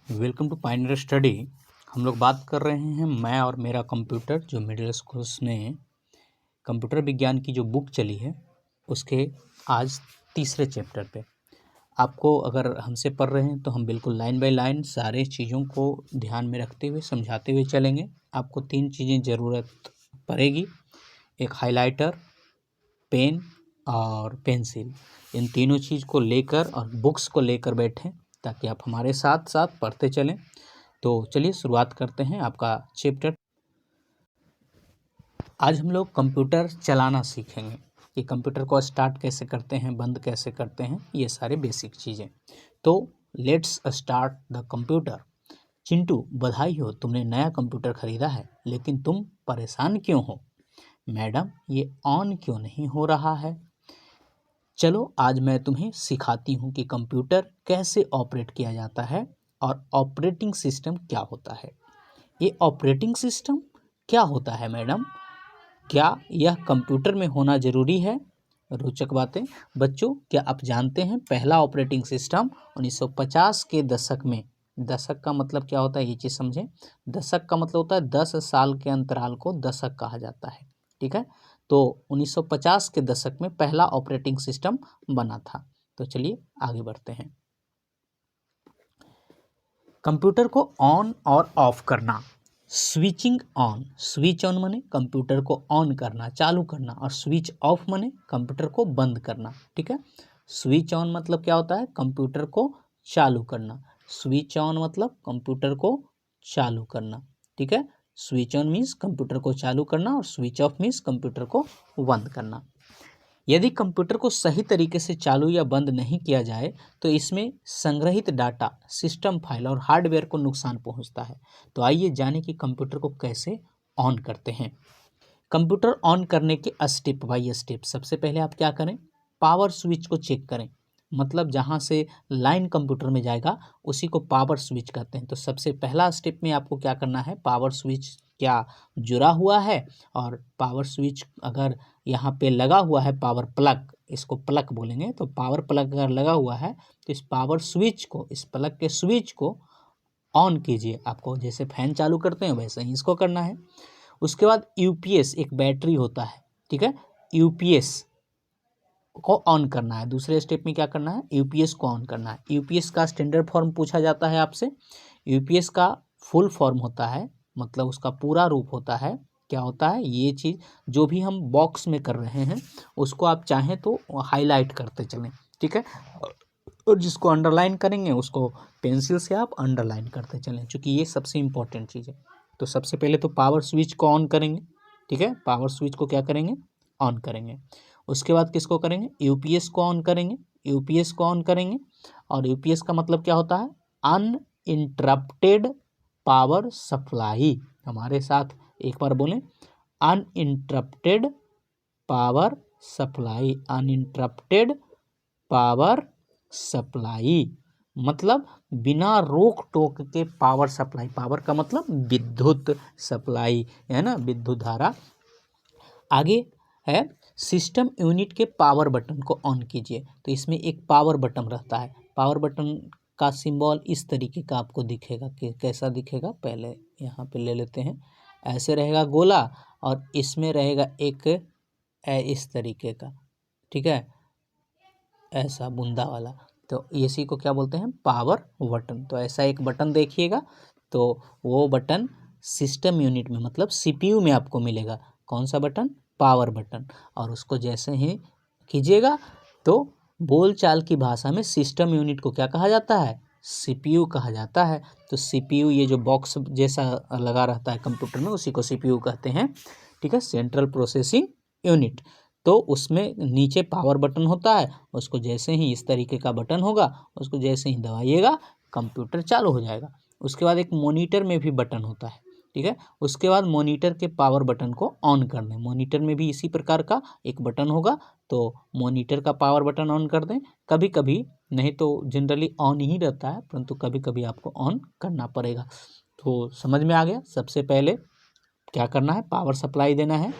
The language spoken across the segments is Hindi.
Welcome to pioneer study. हम लोग बात कर रहे हैं मैं और मेरा कंप्यूटर, जो मिडिल स्कूल्स में कंप्यूटर विज्ञान की जो बुक चली है उसके आज तीसरे चैप्टर पे। आपको अगर हमसे पढ़ रहे हैं तो हम बिल्कुल लाइन बाय लाइन सारे चीज़ों को ध्यान में रखते हुए समझाते हुए चलेंगे। आपको 3 चीज़ें ज़रूरत पड़ेगी, एक हाइलाइटर, पेन और पेंसिल। इन तीनों चीज़ को लेकर और बुक्स को लेकर बैठें ताकि आप हमारे साथ साथ पढ़ते चलें। तो चलिए शुरुआत करते हैं आपका चैप्टर। आज हम लोग कंप्यूटर चलाना सीखेंगे कि कंप्यूटर को स्टार्ट कैसे करते हैं, बंद कैसे करते हैं, ये सारे बेसिक चीज़ें। तो let's start the computer. Chintu, बधाई हो, तुमने नया कंप्यूटर खरीदा है, लेकिन तुम परेशान क्यों हो? मैडम, ये ऑन क्यों नहीं हो रहा है? चलो आज मैं तुम्हें सिखाती हूँ कि कंप्यूटर कैसे ऑपरेट किया जाता है और ऑपरेटिंग सिस्टम क्या होता है। ये ऑपरेटिंग सिस्टम क्या होता है मैडम? क्या यह कंप्यूटर में होना ज़रूरी है? रोचक बातें। बच्चों, क्या आप जानते हैं पहला ऑपरेटिंग सिस्टम 1950 के दशक में, दशक का मतलब क्या होता है ये चीज़ समझें। दशक का मतलब होता है 10 साल के अंतराल को दशक कहा जाता है, ठीक है। तो 1950 के दशक में पहला ऑपरेटिंग सिस्टम बना था। तो चलिए आगे बढ़ते हैं। कंप्यूटर को ऑन और ऑफ करना, स्विचिंग ऑन। स्विच ऑन माने कंप्यूटर को ऑन करना, चालू करना, और स्विच ऑफ माने कंप्यूटर को बंद करना, ठीक है। स्विच ऑन मतलब क्या होता है? कंप्यूटर को चालू करना। स्विच ऑन मतलब कंप्यूटर को चालू करना, ठीक है। स्विच ऑन मीन्स कंप्यूटर को चालू करना और स्विच ऑफ मीन्स कंप्यूटर को बंद करना। यदि कंप्यूटर को सही तरीके से चालू या बंद नहीं किया जाए तो इसमें संग्रहित डाटा, सिस्टम फाइल और हार्डवेयर को नुकसान पहुंचता है। तो आइए जानें कि कंप्यूटर को कैसे ऑन करते हैं। कंप्यूटर ऑन करने के स्टेप बाय स्टेप। सबसे पहले आप क्या करें? पावर स्विच को चेक करें। मतलब जहाँ से लाइन कंप्यूटर में जाएगा उसी को पावर स्विच कहते हैं। तो सबसे पहला स्टेप में आपको क्या करना है? पावर स्विच क्या जुड़ा हुआ है, और पावर स्विच अगर यहाँ पे लगा हुआ है, पावर प्लग, इसको प्लग बोलेंगे, तो पावर प्लग अगर लगा हुआ है तो इस पावर स्विच को, इस प्लग के स्विच को ऑन कीजिए। आपको जैसे फैन चालू करते हैं वैसे ही इसको करना है। उसके बाद यूपीएस, एक बैटरी होता है, ठीक है, यूपीएस को ऑन करना है। दूसरे स्टेप में क्या करना है? यूपीएस को ऑन करना है। यूपीएस का स्टैंडर्ड फॉर्म पूछा जाता है आपसे। यूपीएस का फुल फॉर्म होता है, मतलब उसका पूरा रूप होता है, क्या होता है ये चीज़। जो भी हम बॉक्स में कर रहे हैं उसको आप चाहें तो हाईलाइट करते चलें, ठीक है, और जिसको अंडरलाइन करेंगे उसको पेंसिल से आप अंडरलाइन करते चलें, क्योंकि ये सबसे इंपॉर्टेंट चीज़ है। तो सबसे पहले तो पावर स्विच को ऑन करेंगे, ठीक है, पावर स्विच को क्या करेंगे? ऑन करेंगे। उसके बाद किसको करेंगे? यूपीएस को ऑन करेंगे। यूपीएस को ऑन करेंगे, और यूपीएस का मतलब क्या होता है? Uninterrupted power supply. हमारे साथ एक बार बोलें, uninterrupted power supply. Uninterrupted power supply मतलब बिना रोक टोक के पावर सप्लाई। पावर का मतलब विद्युत सप्लाई, है ना, विद्युत धारा। आगे है सिस्टम यूनिट के पावर बटन को ऑन कीजिए। तो इसमें एक पावर बटन रहता है। पावर बटन का सिंबल इस तरीके का आपको दिखेगा। कि कैसा दिखेगा? पहले यहाँ पे ले लेते हैं। ऐसे रहेगा गोला, और इसमें रहेगा एक इस तरीके का, ठीक है, ऐसा बूंदा वाला। तो इसी को क्या बोलते हैं? Power button. तो ऐसा एक बटन देखिएगा, तो वो बटन सिस्टम यूनिट में मतलब सीपीयू में आपको मिलेगा। कौन सा बटन? Power button. और उसको जैसे ही कीजिएगा तो बोलचाल की भाषा में सिस्टम यूनिट को क्या कहा जाता है? सीपीयू कहा जाता है। तो सीपीयू ये जो बॉक्स जैसा लगा रहता है कंप्यूटर में उसी को सीपीयू कहते हैं, ठीक है, सेंट्रल प्रोसेसिंग यूनिट। तो उसमें नीचे पावर बटन होता है, उसको जैसे ही इस तरीके का बटन होगा उसको जैसे ही दबाइएगा कंप्यूटर चालू हो जाएगा। उसके बाद एक मॉनिटर में भी बटन होता है, ठीक है। उसके बाद मॉनिटर के पावर बटन को ऑन कर दें। मॉनिटर में भी इसी प्रकार का एक बटन होगा, तो मॉनिटर का पावर बटन ऑन कर दें। कभी कभी, नहीं तो जनरली ऑन ही रहता है, परंतु कभी कभी आपको ऑन करना पड़ेगा। तो समझ में आ गया? सबसे पहले क्या करना है? पावर सप्लाई देना है।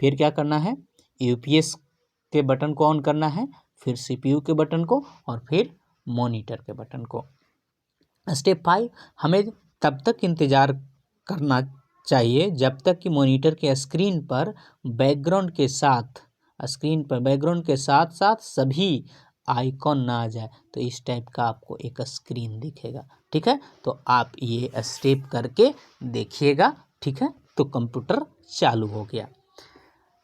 फिर क्या करना है? यूपीएस के बटन को ऑन करना है, फिर सीपीयू के बटन को, और फिर मॉनिटर के बटन को। स्टेप 5, हमें तब तक इंतज़ार करना चाहिए जब तक कि मॉनिटर के स्क्रीन पर बैकग्राउंड के साथ साथ सभी आइकॉन ना आ जाए। तो इस टाइप का आपको एक स्क्रीन दिखेगा, ठीक है। तो आप ये स्टेप करके देखिएगा, ठीक है। तो कंप्यूटर चालू हो गया।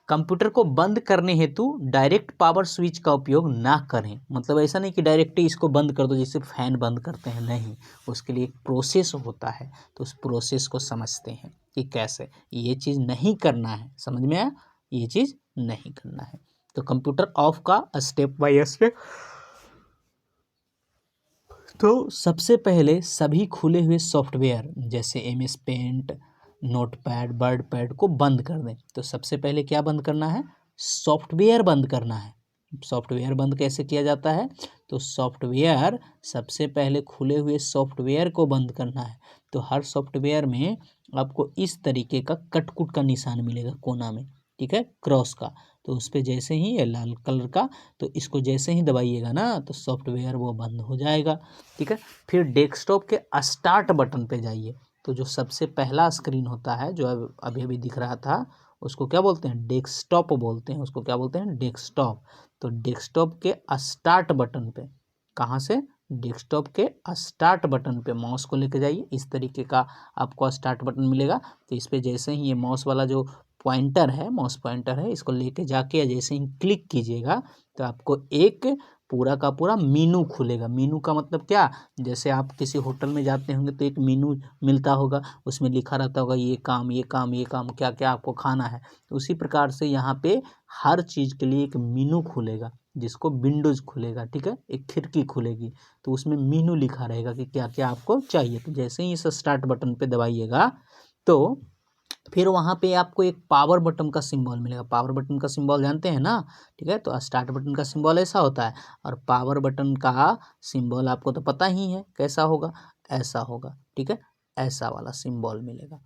कंप्यूटर को बंद करने हेतु डायरेक्ट पावर स्विच का उपयोग ना करें। मतलब ऐसा नहीं कि डायरेक्ट ही इसको बंद कर दो, जैसे फैन बंद करते हैं, नहीं, उसके लिए एक प्रोसेस होता है। तो उस प्रोसेस को समझते हैं कि कैसे ये चीज़ नहीं करना है। समझ में आया? ये चीज़ नहीं करना है। तो कंप्यूटर ऑफ का स्टेप बाय स्टेप। तो सबसे पहले सभी खुले हुए सॉफ्टवेयर जैसे MS पेंट, नोटपैड, वर्डपैड को बंद कर दें। तो सबसे पहले क्या बंद करना है? सॉफ्टवेयर बंद करना है। सॉफ्टवेयर बंद कैसे किया जाता है? तो सॉफ्टवेयर, सबसे पहले खुले हुए सॉफ्टवेयर को बंद करना है। तो हर सॉफ्टवेयर में आपको इस तरीके का कटकुट का निशान मिलेगा कोना में, ठीक है, क्रॉस का। तो उस पर जैसे ही ये लाल कलर का, तो इसको जैसे ही दबाइएगा ना तो सॉफ्टवेयर वो बंद हो जाएगा, ठीक है। फिर डेस्कटॉप के स्टार्ट बटन पे जाइए। तो जो सबसे पहला स्क्रीन होता है जो अभी अभी दिख रहा था, उसको क्या बोलते हैं? डेस्कटॉप बोलते हैं। उसको क्या बोलते हैं? डेस्कटॉप। तो डेस्कटॉप के स्टार्ट बटन पे, कहाँ से? डेस्कटॉप के स्टार्ट बटन पे माउस को लेके जाइए। इस तरीके का आपको स्टार्ट बटन मिलेगा। तो इस पे जैसे ही ये माउस वाला जो पॉइंटर है, माउस पॉइंटर है, इसको लेके जाके जैसे ही क्लिक कीजिएगा तो आपको एक पूरा का पूरा मीनू खुलेगा। मीनू का मतलब क्या? जैसे आप किसी होटल में जाते होंगे तो एक मीनू मिलता होगा, उसमें लिखा रहता होगा ये काम, ये काम, ये काम, क्या क्या आपको खाना है। तो उसी प्रकार से यहाँ पे हर चीज़ के लिए एक मीनू खुलेगा, जिसको विंडोज खुलेगा, ठीक है, एक खिड़की खुलेगी। तो उसमें मीनू लिखा रहेगा कि क्या क्या आपको चाहिए। तो जैसे ही इस स्टार्ट बटन पे दबाइएगा तो फिर वहाँ पे आपको एक पावर बटन का सिंबल मिलेगा। पावर बटन का सिंबल जानते हैं ना, ठीक है। तो स्टार्ट बटन का सिंबल ऐसा होता है, और पावर बटन का सिंबल आपको तो पता ही है कैसा होगा, ऐसा होगा, ठीक है। ऐसा वाला सिंबल मिलेगा,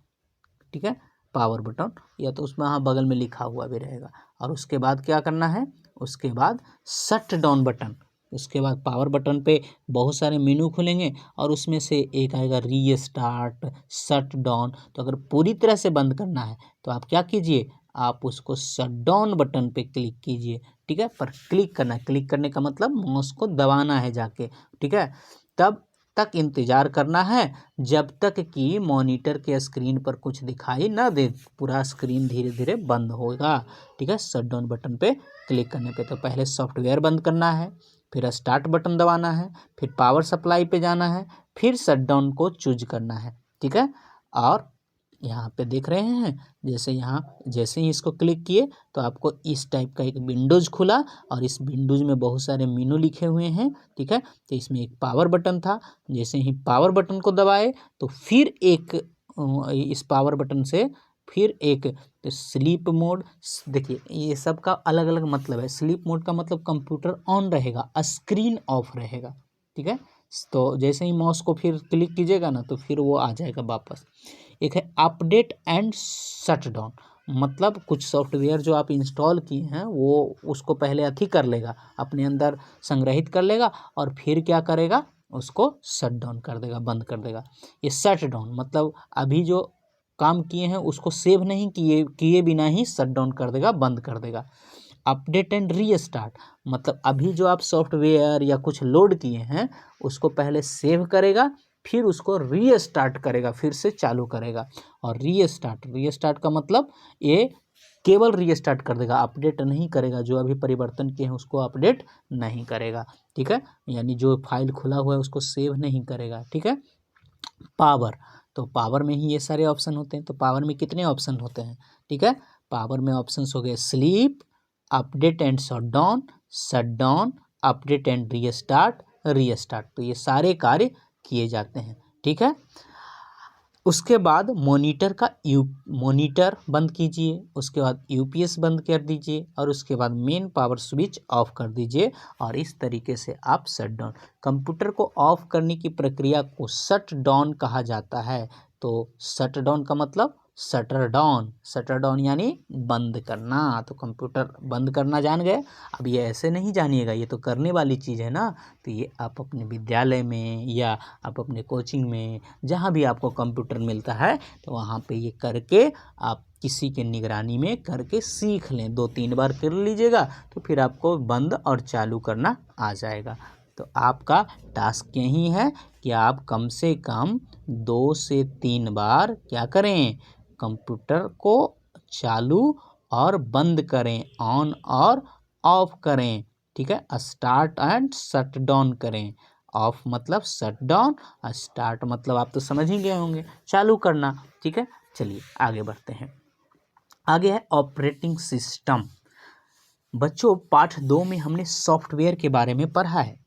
ठीक है, पावर बटन, या तो उसमें हाँ बगल में लिखा हुआ भी रहेगा। और उसके बाद क्या करना है? उसके बाद शट डाउन बटन। उसके बाद पावर बटन पे बहुत सारे मेनू खुलेंगे और उसमें से एक आएगा रीस्टार्ट, शट डाउन। तो अगर पूरी तरह से बंद करना है तो आप क्या कीजिए? आप उसको शट डाउन बटन पे क्लिक कीजिए, ठीक है। पर क्लिक करना है, क्लिक करने का मतलब माउस को दबाना है जाके, ठीक है। तब तक इंतज़ार करना है जब तक कि मॉनिटर के स्क्रीन पर कुछ दिखाई ना दे। पूरा स्क्रीन धीरे धीरे बंद होगा, ठीक है, शट डाउन बटन पे क्लिक करने पे। तो पहले सॉफ्टवेयर बंद करना है, फिर स्टार्ट बटन दबाना है, फिर पावर सप्लाई पे जाना है, फिर शट डाउन को चूज करना है, ठीक है। और यहाँ पे देख रहे हैं, जैसे यहाँ जैसे ही इसको क्लिक किए तो आपको इस टाइप का एक विंडोज खुला, और इस विंडोज में बहुत सारे मेनू लिखे हुए हैं, ठीक है। तो इसमें एक पावर बटन था, जैसे ही पावर बटन को दबाए तो फिर एक इस पावर बटन से फिर एक तो स्लीप मोड। देखिए ये सब का अलग अलग मतलब है। स्लीप मोड का मतलब कंप्यूटर ऑन रहेगा, स्क्रीन ऑफ रहेगा, ठीक है। तो जैसे ही माउस को फिर क्लिक कीजिएगा ना तो फिर वो आ जाएगा वापस। एक है अपडेट एंड शट डाउन, मतलब कुछ सॉफ्टवेयर जो आप इंस्टॉल किए हैं वो उसको पहले अथी कर लेगा, अपने अंदर संग्रहित कर लेगा, और फिर क्या करेगा? उसको शट डाउन कर देगा, बंद कर देगा। ये शट डाउन मतलब अभी जो काम किए हैं उसको सेव नहीं किए किए बिना ही शट डाउन कर देगा, बंद कर देगा। अपडेट एंड रीस्टार्ट मतलब अभी जो आप सॉफ्टवेयर या कुछ लोड किए हैं उसको पहले सेव करेगा, फिर उसको रीस्टार्ट करेगा, फिर से चालू करेगा। और रीस्टार्ट का मतलब ये केवल रीस्टार्ट कर देगा, अपडेट नहीं करेगा। जो अभी परिवर्तन किए हैं उसको अपडेट नहीं करेगा, ठीक है। यानी जो फाइल खुला हुआ है उसको सेव नहीं करेगा, ठीक है। पावर, तो पावर में ही ये सारे ऑप्शन होते हैं। तो पावर में कितने ऑप्शन होते हैं, ठीक है। पावर में ऑप्शंस हो गए sleep, update and shut down, update and restart. तो ये सारे कार्य किए जाते हैं, ठीक है। उसके बाद मॉनिटर बंद कीजिए, उसके बाद यूपीएस बंद कर दीजिए, और उसके बाद मेन पावर स्विच ऑफ कर दीजिए। और इस तरीके से आप शट डाउन, कंप्यूटर को ऑफ करने की प्रक्रिया को शट डाउन कहा जाता है। तो शट डाउन का मतलब शटर डाउन, शटर डाउन यानी बंद करना। तो कंप्यूटर बंद करना जान गए। अब ये ऐसे नहीं जानिएगा, ये तो करने वाली चीज़ है ना। तो ये आप अपने विद्यालय में या आप अपने कोचिंग में जहाँ भी आपको कंप्यूटर मिलता है तो वहाँ पे ये करके आप किसी के निगरानी में करके सीख लें। 2-3 बार कर लीजिएगा तो फिर आपको बंद और चालू करना आ जाएगा। तो आपका टास्क यही है कि आप कम से कम 2 से 3 बार क्या करें, कंप्यूटर को चालू और बंद करें, ऑन और ऑफ करें। ठीक है, स्टार्ट एंड शट डाउन करें। ऑफ मतलब शट डाउन, स्टार्ट मतलब आप तो समझ ही गए होंगे, चालू करना। ठीक है, चलिए आगे बढ़ते हैं। आगे है ऑपरेटिंग सिस्टम। बच्चों पाठ 2 में हमने सॉफ्टवेयर के बारे में पढ़ा है,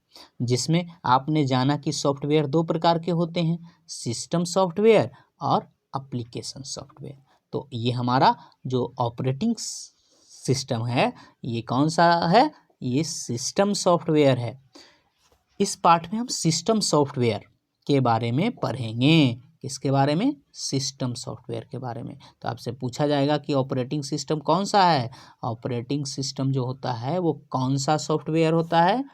जिसमें आपने जाना कि सॉफ्टवेयर 2 प्रकार के होते हैं, सिस्टम सॉफ्टवेयर और एप्लीकेशन सॉफ्टवेयर। तो ये हमारा जो ऑपरेटिंग सिस्टम है ये कौन सा है, ये सिस्टम सॉफ्टवेयर है। इस पाठ में हम सिस्टम सॉफ्टवेयर के बारे में पढ़ेंगे। किसके बारे में, सिस्टम सॉफ्टवेयर के बारे में। तो आपसे पूछा जाएगा कि ऑपरेटिंग सिस्टम कौन सा है। ऑपरेटिंग सिस्टम जो होता है वो कौन सा सॉफ्टवेयर होता है,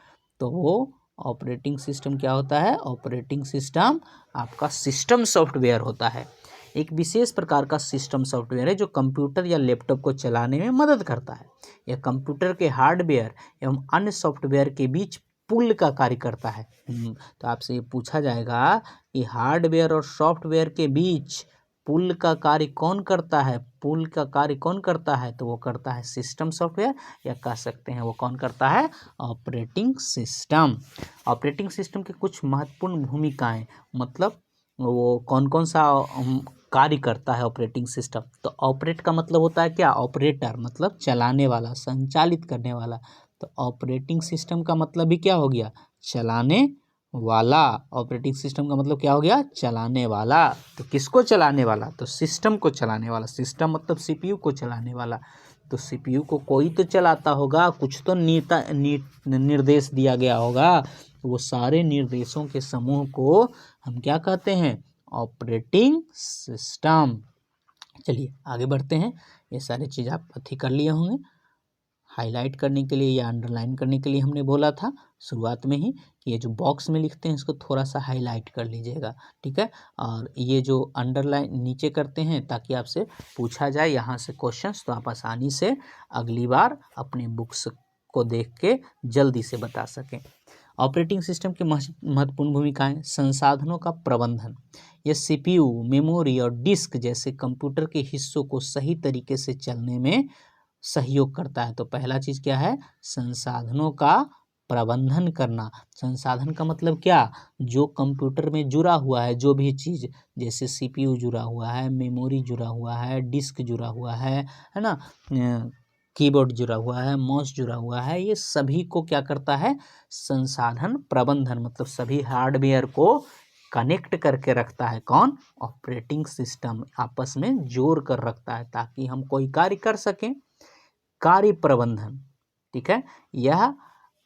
तो वो ऑपरेटिंग सिस्टम क्या होता है, ऑपरेटिंग सिस्टम आपका सिस्टम सॉफ्टवेयर होता है। एक विशेष प्रकार का सिस्टम सॉफ्टवेयर है जो कंप्यूटर या लैपटॉप को चलाने में मदद करता है। यह कंप्यूटर के हार्डवेयर एवं अन्य सॉफ्टवेयर के बीच पुल का कार्य करता है। तो आपसे ये पूछा जाएगा कि हार्डवेयर और सॉफ्टवेयर के बीच पुल का कार्य कौन करता है, पुल का कार्य कौन करता है, तो वो करता है सिस्टम सॉफ्टवेयर, या कह सकते हैं वो कौन करता है, ऑपरेटिंग सिस्टम। ऑपरेटिंग सिस्टम की कुछ महत्वपूर्ण भूमिकाएं, मतलब वो कौन कौन सा कार्य करता है ऑपरेटिंग सिस्टम। तो ऑपरेट का मतलब होता है क्या, ऑपरेटर मतलब चलाने वाला, संचालित करने वाला। तो ऑपरेटिंग सिस्टम का मतलब भी क्या हो गया, चलाने वाला। ऑपरेटिंग सिस्टम का मतलब क्या हो गया, चलाने वाला। तो किसको चलाने वाला, तो सिस्टम को चलाने वाला। सिस्टम मतलब सीपीयू को चलाने वाला। तो सीपीयू को कोई तो चलाता होगा, कुछ तो निर्देश दिया गया होगा। वो सारे निर्देशों के समूह को हम क्या कहते हैं, ऑपरेटिंग सिस्टम। चलिए आगे बढ़ते हैं। ये सारी चीज़ आप अथी कर लिए होंगे, हाईलाइट करने के लिए या अंडरलाइन करने के लिए हमने बोला था शुरुआत में ही कि ये जो बॉक्स में लिखते हैं इसको थोड़ा सा हाईलाइट कर लीजिएगा। ठीक है, और ये जो अंडरलाइन नीचे करते हैं ताकि आपसे पूछा जाए यहाँ से क्वेश्चंस, तो आप आसानी से अगली बार अपने बुक्स को देख के जल्दी से बता सकें। ऑपरेटिंग सिस्टम की महत्वपूर्ण भूमिकाएं, संसाधनों का प्रबंधन। यह सीपीयू, मेमोरी और डिस्क जैसे कंप्यूटर के हिस्सों को सही तरीके से चलने में सहयोग करता है। तो पहला चीज़ क्या है, संसाधनों का प्रबंधन करना। संसाधन का मतलब क्या, जो कंप्यूटर में जुड़ा हुआ है जो भी चीज़, जैसे सीपीयू जुड़ा हुआ है, मेमोरी जुड़ा हुआ है, डिस्क जुड़ा हुआ है ना, कीबोर्ड जुड़ा हुआ है, माउस जुड़ा हुआ है, ये सभी को क्या करता है, संसाधन प्रबंधन मतलब सभी हार्डवेयर को कनेक्ट करके रखता है। कौन, ऑपरेटिंग सिस्टम आपस में जोड़ कर रखता है ताकि हम कोई कार्य कर सकें। कार्य प्रबंधन, ठीक है, यह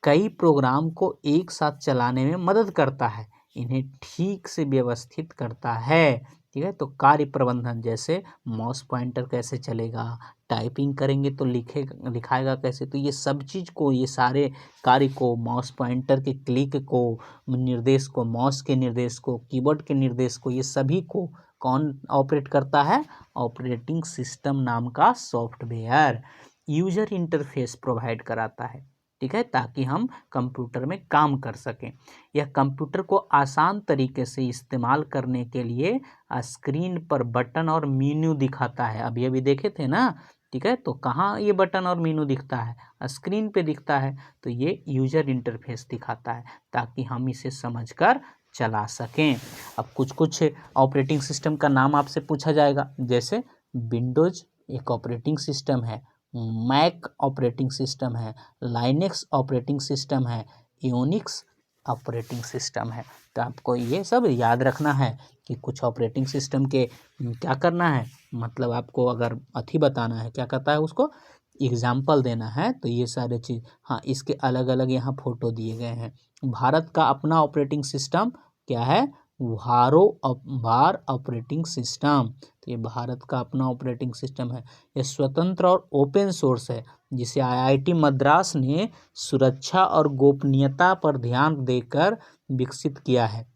कई प्रोग्राम को एक साथ चलाने में मदद करता है, इन्हें ठीक से व्यवस्थित करता है। ठीक है, तो कार्य प्रबंधन जैसे माउस पॉइंटर कैसे चलेगा, टाइपिंग करेंगे तो लिखाएगा कैसे, तो ये सब चीज़ को, ये सारे कार्य को, माउस पॉइंटर के क्लिक को, निर्देश को, माउस के निर्देश को, कीबोर्ड के निर्देश को, ये सभी को कौन ऑपरेट करता है, ऑपरेटिंग सिस्टम नाम का सॉफ्टवेयर। यूजर इंटरफेस प्रोवाइड कराता है, ठीक है, ताकि हम कंप्यूटर में काम कर सकें। यह कंप्यूटर को आसान तरीके से इस्तेमाल करने के लिए स्क्रीन पर बटन और मेन्यू दिखाता है। अभी अभी देखे थे ना, ठीक है, तो कहाँ ये बटन और मेन्यू दिखता है, स्क्रीन पे दिखता है। तो ये यूजर इंटरफेस दिखाता है ताकि हम इसे समझकर चला सकें। अब कुछ कुछ ऑपरेटिंग सिस्टम का नाम आपसे पूछा जाएगा, जैसे विंडोज एक ऑपरेटिंग सिस्टम है, मैक ऑपरेटिंग सिस्टम है, लाइनेक्स ऑपरेटिंग सिस्टम है, यूनिक्स ऑपरेटिंग सिस्टम है। तो आपको ये सब याद रखना है कि कुछ ऑपरेटिंग सिस्टम के क्या करना है, मतलब आपको अगर अथी बताना है, क्या कहता है उसको, एग्जाम्पल देना है, तो ये सारे चीज़। हाँ, इसके अलग अलग यहाँ फोटो दिए गए हैं। भारत का अपना ऑपरेटिंग सिस्टम क्या है, भार ऑपरेटिंग सिस्टम। तो ये भारत का अपना ऑपरेटिंग सिस्टम है। ये स्वतंत्र और ओपन सोर्स है, जिसे आईआईटी मद्रास ने सुरक्षा और गोपनीयता पर ध्यान देकर विकसित किया है।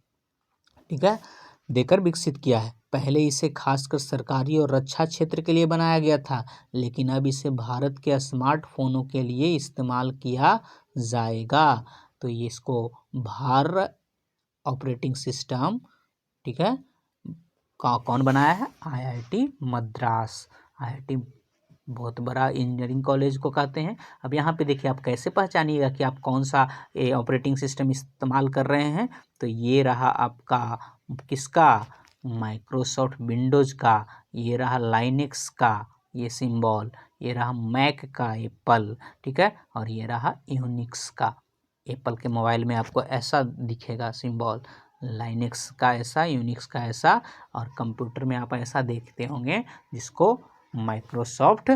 ठीक है, देकर विकसित किया है। पहले इसे खासकर सरकारी और रक्षा क्षेत्र के लिए बनाया गया था, लेकिन अब इसे भारत के स्मार्टफोनों के लिए इस्तेमाल किया जाएगा। तो ये इसको भारत ऑपरेटिंग सिस्टम, ठीक है, कौन बनाया है? आईआईटी मद्रास। आईआईटी बहुत बड़ा इंजीनियरिंग कॉलेज को कहते हैं। अब यहाँ पे देखिए, आप कैसे पहचानिएगा कि आप कौन सा ऑपरेटिंग सिस्टम इस्तेमाल कर रहे हैं। तो ये रहा आपका किसका? माइक्रोसॉफ्ट विंडोज़ का। ये रहा लाइनेक्स का ये सिंबल। ये रहा मैक का एप्पल, ठीक है, और ये रहा यूनिक्स का। एप्पल के मोबाइल में आपको ऐसा दिखेगा सिंबल, लाइनेक्स का ऐसा, यूनिक्स का ऐसा, और कंप्यूटर में आप ऐसा देखते होंगे, जिसको माइक्रोसॉफ्ट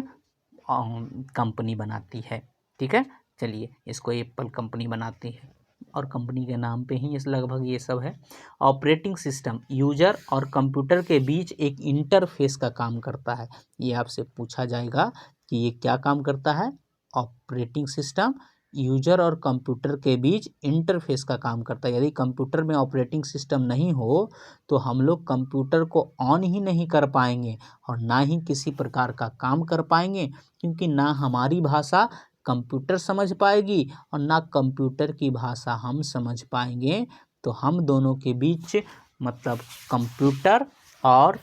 कंपनी बनाती है। ठीक है, चलिए, इसको एप्पल कंपनी बनाती है और कंपनी के नाम पे ही इस लगभग ये सब है। ऑपरेटिंग सिस्टम यूजर और कंप्यूटर के बीच एक इंटरफेस का काम करता है। ये आपसे पूछा जाएगा कि ये क्या काम करता है। ऑपरेटिंग सिस्टम यूजर और कंप्यूटर के बीच इंटरफेस का काम करता है। यदि कंप्यूटर में ऑपरेटिंग सिस्टम नहीं हो तो हम लोग कंप्यूटर को ऑन ही नहीं कर पाएंगे और ना ही किसी प्रकार का काम कर पाएंगे, क्योंकि ना हमारी भाषा कंप्यूटर समझ पाएगी और ना कंप्यूटर की भाषा हम समझ पाएंगे। तो हम दोनों के बीच, मतलब कंप्यूटर और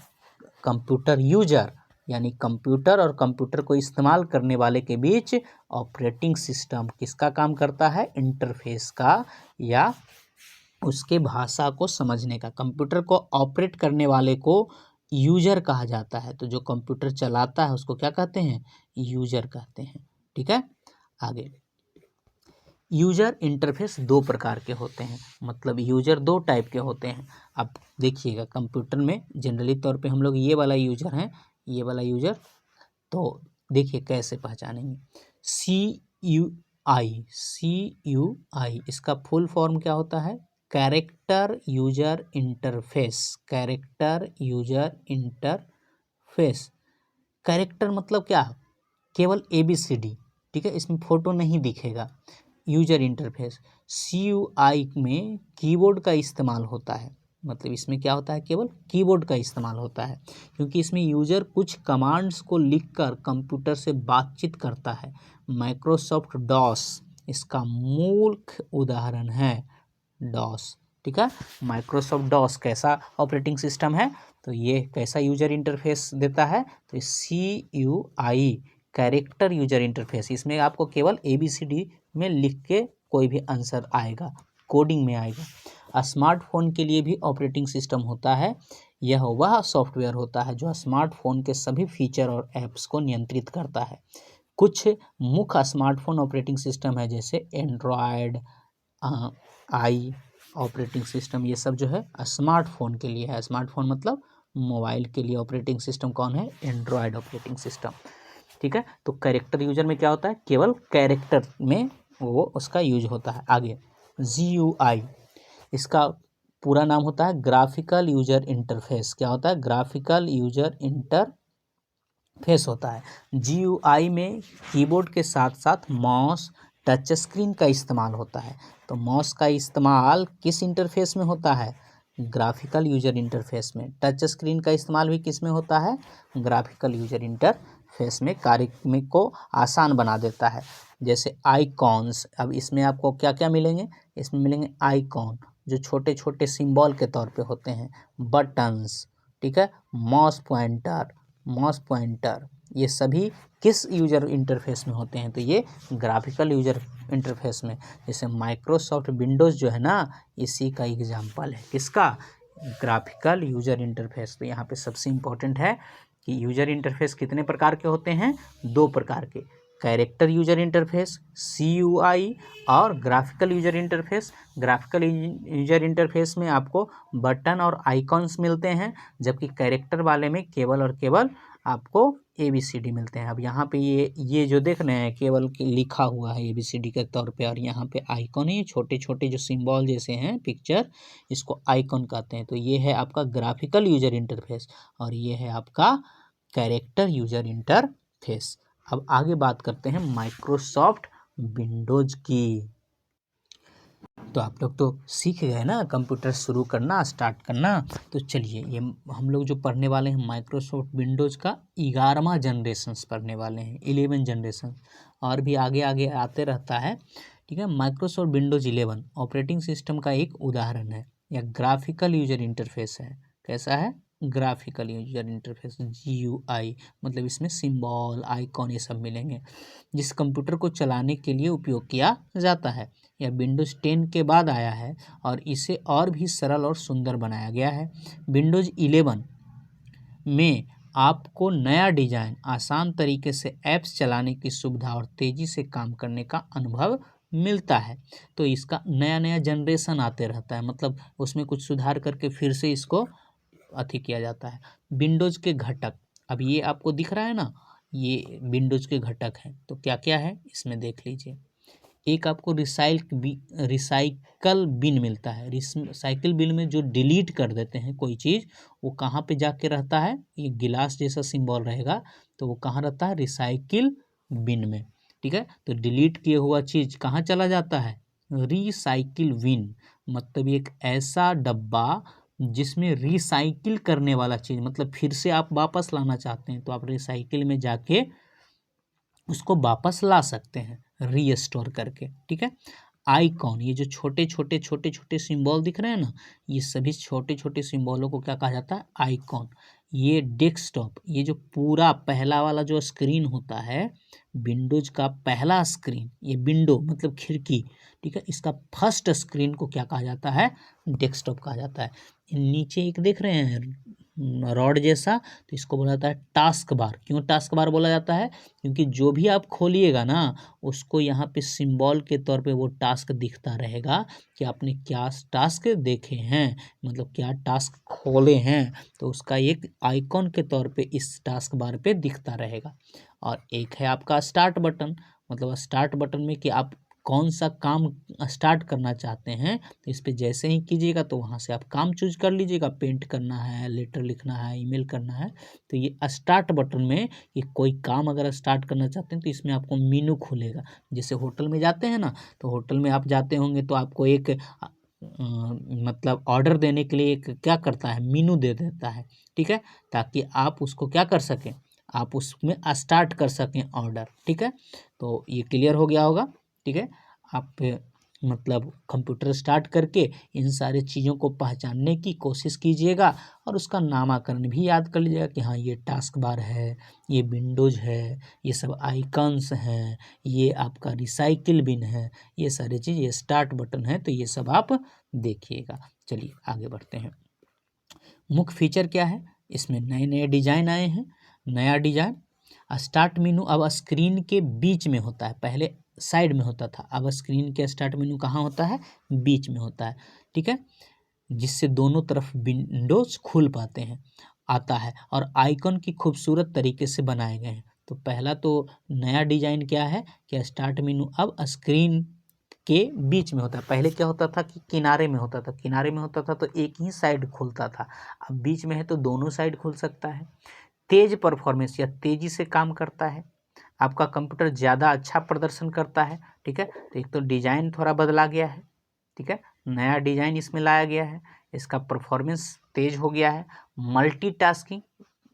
कंप्यूटर यूजर, यानी कंप्यूटर और कंप्यूटर को इस्तेमाल करने वाले के बीच ऑपरेटिंग सिस्टम किसका काम करता है? इंटरफेस का, या उसके भाषा को समझने का। कंप्यूटर को ऑपरेट करने वाले को यूजर कहा जाता है। तो जो कंप्यूटर चलाता है उसको क्या कहते हैं? यूजर कहते हैं। ठीक है, आगे। यूजर इंटरफेस दो प्रकार के होते हैं, मतलब यूजर दो टाइप के होते हैं। अब देखिएगा, कंप्यूटर में जनरली तौर पे हम लोग ये वाला यूजर हैं, ये वाला यूजर। तो देखिए कैसे पहचानेंगे। CUI इसका फुल फॉर्म क्या होता है? Character user interface. Character user interface. Character मतलब क्या? केवल ABCD, ठीक है, इसमें फोटो नहीं दिखेगा। यूजर इंटरफेस CUI में कीबोर्ड का इस्तेमाल होता है, मतलब इसमें क्या होता है? केवल कीबोर्ड का इस्तेमाल होता है, क्योंकि इसमें यूजर कुछ कमांड्स को लिखकर कंप्यूटर से बातचीत करता है। माइक्रोसॉफ्ट डॉस इसका मूल उदाहरण है। डॉस, ठीक है, माइक्रोसॉफ्ट डॉस कैसा ऑपरेटिंग सिस्टम है? तो ये कैसा यूजर इंटरफेस देता है? तो CUI कैरेक्टर यूजर इंटरफेस, इसमें आपको केवल ABCD में लिख के कोई भी आंसर आएगा, कोडिंग में आएगा। स्मार्टफोन के लिए भी ऑपरेटिंग सिस्टम होता है। यह वह सॉफ्टवेयर होता है जो स्मार्टफोन के सभी फीचर और ऐप्स को नियंत्रित करता है। कुछ मुख्य स्मार्टफोन ऑपरेटिंग सिस्टम है, जैसे एंड्रॉयड आई ऑपरेटिंग सिस्टम। ये सब जो है स्मार्टफोन के लिए है। स्मार्टफोन मतलब मोबाइल के लिए ऑपरेटिंग सिस्टम कौन है? Android operating system. ठीक है, तो कैरेक्टर यूजर में क्या होता है? केवल कैरेक्टर में वो उसका यूज होता है। आगे GUI, इसका पूरा नाम होता है ग्राफिकल यूजर इंटरफेस। क्या होता है? ग्राफिकल यूजर इंटरफेस होता है। GUI में कीबोर्ड के साथ साथ माउस, टच स्क्रीन का इस्तेमाल होता है। तो माउस का इस्तेमाल किस इंटरफेस में होता है? ग्राफिकल यूजर इंटरफेस में। टच स्क्रीन का इस्तेमाल भी किस में होता है? ग्राफिकल यूजर इंटरफेस में। कार्य में को आसान बना देता है। जैसे आइकॉन्स, अब इसमें आपको क्या क्या मिलेंगे? इसमें मिलेंगे आइकॉन, जो छोटे छोटे सिंबल के तौर पे होते हैं। बटन्स, ठीक है, माउस पॉइंटर, ये सभी किस यूजर इंटरफेस में होते हैं? तो ये ग्राफिकल यूजर इंटरफेस में। जैसे माइक्रोसॉफ्ट विंडोज़ जो है ना, इसी का एग्जाम्पल है। किसका? Graphical user interface. तो यहाँ पे सबसे इम्पोर्टेंट है कि यूजर इंटरफेस कितने प्रकार के होते हैं? दो प्रकार के। कैरेक्टर यूजर इंटरफेस CUI और graphical user interface. Graphical user interface में आपको बटन और आइकॉन्स मिलते हैं, जबकि कैरेक्टर वाले में केवल और केवल आपको ABCD मिलते हैं। अब यहाँ पे ये जो देख रहे हैं केवल लिखा हुआ है ABCD के तौर पे, और यहाँ पे आइकॉन है, छोटे छोटे जो सिंबल जैसे हैं पिक्चर, इसको आइकॉन कहते हैं। तो ये है आपका ग्राफिकल यूजर इंटरफेस और ये है आपका कैरेक्टर यूजर इंटरफेस। अब आगे बात करते हैं माइक्रोसॉफ्ट विंडोज की। तो आप लोग तो सीख गए ना कंप्यूटर शुरू करना, स्टार्ट करना। तो चलिए, ये हम लोग जो पढ़ने वाले हैं माइक्रोसॉफ्ट विंडोज़ का 11वां जनरेशन्स पढ़ने वाले हैं, 11 जनरेशन, और भी आगे आगे आते रहता है। ठीक है, माइक्रोसॉफ्ट विंडोज़ 11 ऑपरेटिंग सिस्टम का एक उदाहरण है, या ग्राफिकल यूजर इंटरफेस है। कैसा है? ग्राफिकल यूजर इंटरफेस, GUI, मतलब इसमें सिंबल, आइकॉन ये सब मिलेंगे, जिस कंप्यूटर को चलाने के लिए उपयोग किया जाता है। यह विंडोज़ 10 के बाद आया है और इसे और भी सरल और सुंदर बनाया गया है। विंडोज़ 11 में आपको नया डिजाइन, आसान तरीके से ऐप्स चलाने की सुविधा और तेज़ी से काम करने का अनुभव मिलता है। तो इसका नया नया जनरेशन आते रहता है, मतलब उसमें कुछ सुधार करके फिर से इसको अथी किया जाता है। विंडोज़ के घटक, अब ये आपको दिख रहा है ना, ये विंडोज़ के घटक हैं। तो क्या क्या है इसमें देख लीजिए। एक आपको रिसाइकल बिन मिलता है। रिसाइकिल बिन में जो डिलीट कर देते हैं कोई चीज़, वो कहाँ पे जाके रहता है? ये गिलास जैसा सिंबल रहेगा, तो वो कहाँ रहता है? रिसाइकिल बिन में। ठीक है, तो डिलीट किया हुआ चीज़ कहाँ चला जाता है? रिसाइकिल बिन, मतलब एक ऐसा डब्बा जिसमें रिसाइकिल करने वाला चीज़, मतलब फिर से आप वापस लाना चाहते हैं तो आप रिसाइकिल में जाके उसको वापस ला सकते हैं रीस्टोर करके। ठीक है, आइकॉन, ये जो छोटे छोटे सिंबल दिख रहे हैं ना, ये सभी छोटे छोटे सिंबलों को क्या कहा जाता है? आइकॉन। ये डेस्कटॉप, ये जो पूरा पहला वाला जो स्क्रीन होता है विंडोज का पहला स्क्रीन, ये विंडो मतलब खिड़की, ठीक है, इसका फर्स्ट स्क्रीन को क्या कहा जाता है? डेस्कटॉप कहा जाता है। नीचे एक देख रहे हैं रॉड जैसा, तो इसको बोला जाता है टास्क बार। क्यों टास्क बार बोला जाता है? क्योंकि जो भी आप खोलिएगा ना, उसको यहाँ पे सिंबल के तौर पे वो टास्क दिखता रहेगा कि आपने क्या टास्क देखे हैं, मतलब क्या टास्क खोले हैं, तो उसका एक आइकॉन के तौर पे इस टास्क बार पे दिखता रहेगा। और एक है आपका स्टार्ट बटन, मतलब स्टार्ट बटन में कि आप कौन सा काम स्टार्ट करना चाहते हैं, तो इस पर जैसे ही कीजिएगा तो वहाँ से आप काम चूज कर लीजिएगा। पेंट करना है, लेटर लिखना है, ईमेल करना है, तो ये स्टार्ट बटन में ये कोई काम अगर स्टार्ट करना चाहते हैं तो इसमें आपको मीनू खुलेगा। जैसे होटल में जाते हैं ना, तो होटल में आप जाते होंगे तो आपको एक मतलब ऑर्डर देने के लिए एक क्या करता है? मीनू दे देता है। ठीक है, ताकि आप उसको क्या कर सकें? आप उसमें स्टार्ट कर सकें ऑर्डर। ठीक है, तो ये क्लियर हो गया होगा। ठीक है, आप मतलब कंप्यूटर स्टार्ट करके इन सारे चीज़ों को पहचानने की कोशिश कीजिएगा और उसका नामकरण भी याद कर लीजिएगा कि हाँ ये टास्क बार है, ये विंडोज़ है, ये सब आइकन्स हैं, ये आपका रिसाइकिल बिन है, ये सारी चीज़, ये स्टार्ट बटन है, तो ये सब आप देखिएगा। चलिए आगे बढ़ते हैं। मुख्य फीचर क्या है? इसमें नए नए डिजाइन आए हैं। नया डिजाइन, स्टार्ट मेनू अब स्क्रीन के बीच में होता है, पहले साइड में होता था, अब स्क्रीन के स्टार्ट मेनू कहाँ होता है? बीच में होता है। ठीक है, जिससे दोनों तरफ विंडोज खुल पाते हैं आता है, और आइकन की खूबसूरत तरीके से बनाए गए हैं। तो पहला तो नया डिजाइन क्या है कि स्टार्ट मेनू अब स्क्रीन के बीच में होता है। पहले क्या होता था कि किनारे में होता था, किनारे में होता था तो एक ही साइड खुलता था, अब बीच में है तो दोनों साइड खुल सकता है। तेज परफॉर्मेंस, या तेजी से काम करता है, आपका कंप्यूटर ज़्यादा अच्छा प्रदर्शन करता है। ठीक है, तो एक तो डिजाइन थोड़ा बदला गया है। ठीक है, नया डिजाइन इसमें लाया गया है, इसका परफॉर्मेंस तेज हो गया है। मल्टीटास्किंग,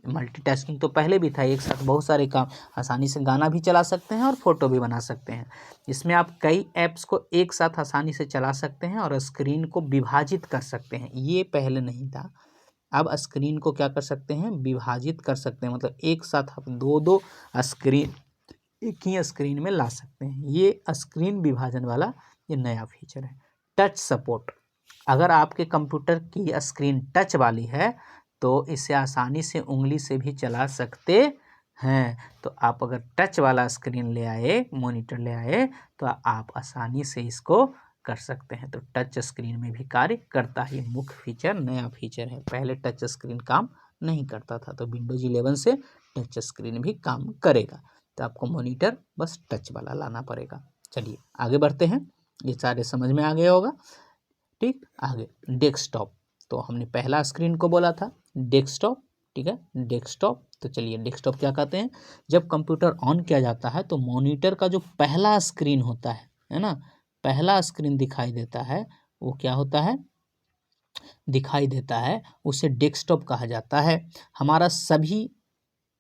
मल्टीटास्किंग तो पहले भी था, एक साथ बहुत सारे काम, आसानी से गाना भी चला सकते हैं और फोटो भी बना सकते हैं। इसमें आप कई ऐप्स को एक साथ आसानी से चला सकते हैं और स्क्रीन को विभाजित कर सकते हैं, ये पहले नहीं था। अब स्क्रीन को क्या कर सकते हैं? विभाजित कर सकते हैं, मतलब एक साथ आप दो दो स्क्रीन एक ही स्क्रीन में ला सकते हैं। ये स्क्रीन विभाजन वाला ये नया फीचर है। टच सपोर्ट, अगर आपके कंप्यूटर की स्क्रीन टच वाली है तो इसे आसानी से उंगली से भी चला सकते हैं, तो आप अगर टच वाला स्क्रीन ले आए, मॉनिटर ले आए, तो आप आसानी से इसको कर सकते हैं। तो टच स्क्रीन में भी कार्य करता है, ये मुख्य फीचर, नया फीचर है। पहले टच स्क्रीन काम नहीं करता था, तो विंडोज 11 से टच स्क्रीन भी काम करेगा। तो आपको मॉनिटर बस टच वाला लाना पड़ेगा। चलिए आगे बढ़ते हैं, ये सारे समझ में आ गया होगा। ठीक, आगे डेस्कटॉप। तो हमने पहला स्क्रीन को बोला था डेस्कटॉप, ठीक है, डेस्कटॉप। तो चलिए डेस्कटॉप क्या कहते हैं, जब कंप्यूटर ऑन किया जाता है तो मॉनिटर का जो पहला स्क्रीन होता है ना, पहला स्क्रीन दिखाई देता है, वो क्या होता है, दिखाई देता है, उसे डेस्कटॉप कहा जाता है। हमारा सभी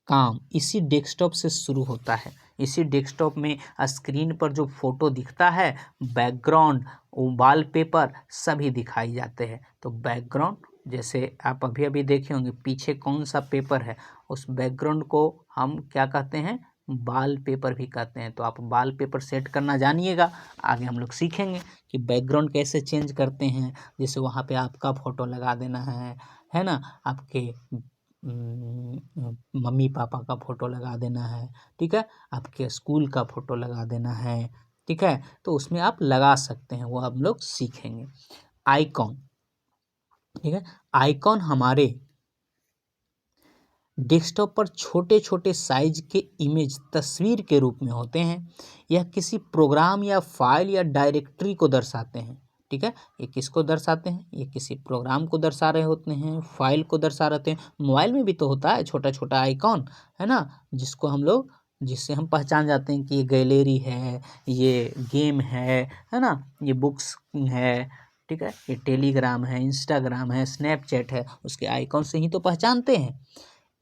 काम इसी डेस्कटॉप से शुरू होता है। इसी डेस्कटॉप में स्क्रीन पर जो फोटो दिखता है, बैकग्राउंड, वॉलपेपर सभी दिखाई जाते हैं। तो बैकग्राउंड, जैसे आप अभी अभी देखे होंगे पीछे कौन सा पेपर है, उस बैकग्राउंड को हम क्या कहते हैं, वॉलपेपर भी कहते हैं। तो आप वॉलपेपर सेट करना जानिएगा, आगे हम लोग सीखेंगे कि बैकग्राउंड कैसे चेंज करते हैं। जैसे वहाँ पे आपका फ़ोटो लगा देना है ना, आपके मम्मी पापा का फ़ोटो लगा देना है, ठीक है, आपके स्कूल का फ़ोटो लगा देना है, ठीक है, तो उसमें आप लगा सकते हैं, वो हम लोग सीखेंगे। आइकॉन, ठीक है, आइकॉन हमारे डेस्कटॉप पर छोटे छोटे साइज के इमेज तस्वीर के रूप में होते हैं। यह किसी प्रोग्राम या फाइल या डायरेक्टरी को दर्शाते हैं, ठीक है, ये किसको दर्शाते हैं, ये किसी प्रोग्राम को दर्शा रहे होते हैं, फाइल को दर्शा रहते हैं। मोबाइल में भी तो होता है छोटा छोटा आइकॉन, है ना, जिसको हम लोग, जिससे हम पहचान जाते हैं कि ये गैलरी है, ये गेम है ना, ये बुक्स है, ठीक है, ये टेलीग्राम है, इंस्टाग्राम है, स्नैपचैट है, उसके आइकॉन से ही तो पहचानते हैं।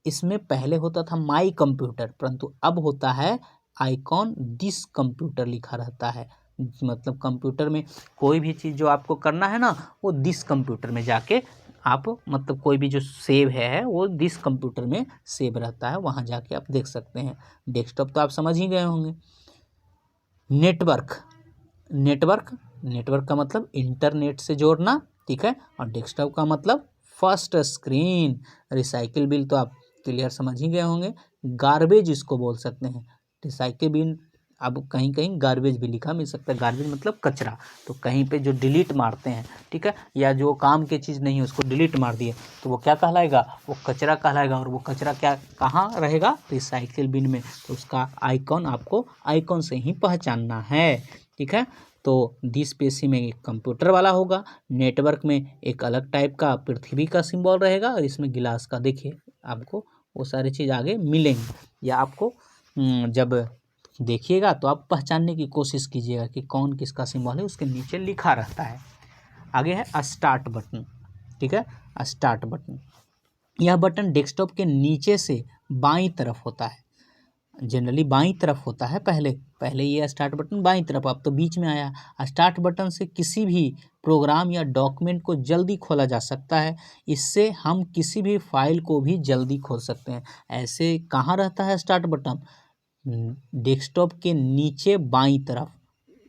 इसमें पहले होता था माई कंप्यूटर, परंतु अब होता है आइकॉन दिस कंप्यूटर लिखा रहता है। मतलब कंप्यूटर में कोई भी चीज़ जो आपको करना है ना, वो दिस कंप्यूटर में जाके आप, मतलब कोई भी जो सेव है वो दिस कंप्यूटर में सेव रहता है, वहाँ जाके आप देख सकते हैं। डेस्कटॉप तो आप समझ ही गए होंगे। नेटवर्क, नेटवर्क, नेटवर्क का मतलब इंटरनेट से जोड़ना, ठीक है, और डेस्कटॉप का मतलब फर्स्ट स्क्रीन। रिसाइकिल बिल तो आप क्लियर समझ ही गए होंगे। गार्बेज इसको बोल सकते हैं, रिसाइकिल बिल। अब कहीं कहीं गार्बेज भी लिखा मिल सकता है, गार्बेज मतलब कचरा। तो कहीं पे जो डिलीट मारते हैं, ठीक है, या जो काम की चीज़ नहीं है उसको डिलीट मार दिए, तो वो क्या कहलाएगा, वो कचरा कहलाएगा। और वो कचरा क्या कहाँ रहेगा, रिसाइकिल बिन में। तो उसका आइकॉन आपको आइकॉन से ही पहचानना है, ठीक है। तो दिस पीसी में एक कंप्यूटर वाला होगा, नेटवर्क में एक अलग टाइप का पृथ्वी का सिंबल रहेगा, और इसमें गिलास का, देखिए आपको वो सारी चीज़ आगे मिलेंगी, या आपको जब देखिएगा तो आप पहचानने की कोशिश कीजिएगा कि कौन किसका सिंबल है, उसके नीचे लिखा रहता है। आगे है स्टार्ट बटन, ठीक है, स्टार्ट बटन। यह बटन डेस्कटॉप के नीचे से बाईं तरफ होता है, जनरली बाईं तरफ होता है। पहले पहले ये स्टार्ट बटन बाईं तरफ, अब तो बीच में आया। स्टार्ट बटन से किसी भी प्रोग्राम या डॉक्यूमेंट को जल्दी खोला जा सकता है, इससे हम किसी भी फाइल को भी जल्दी खोल सकते हैं। ऐसे कहाँ रहता है स्टार्ट बटन, डेस्कटॉप के नीचे बाईं तरफ।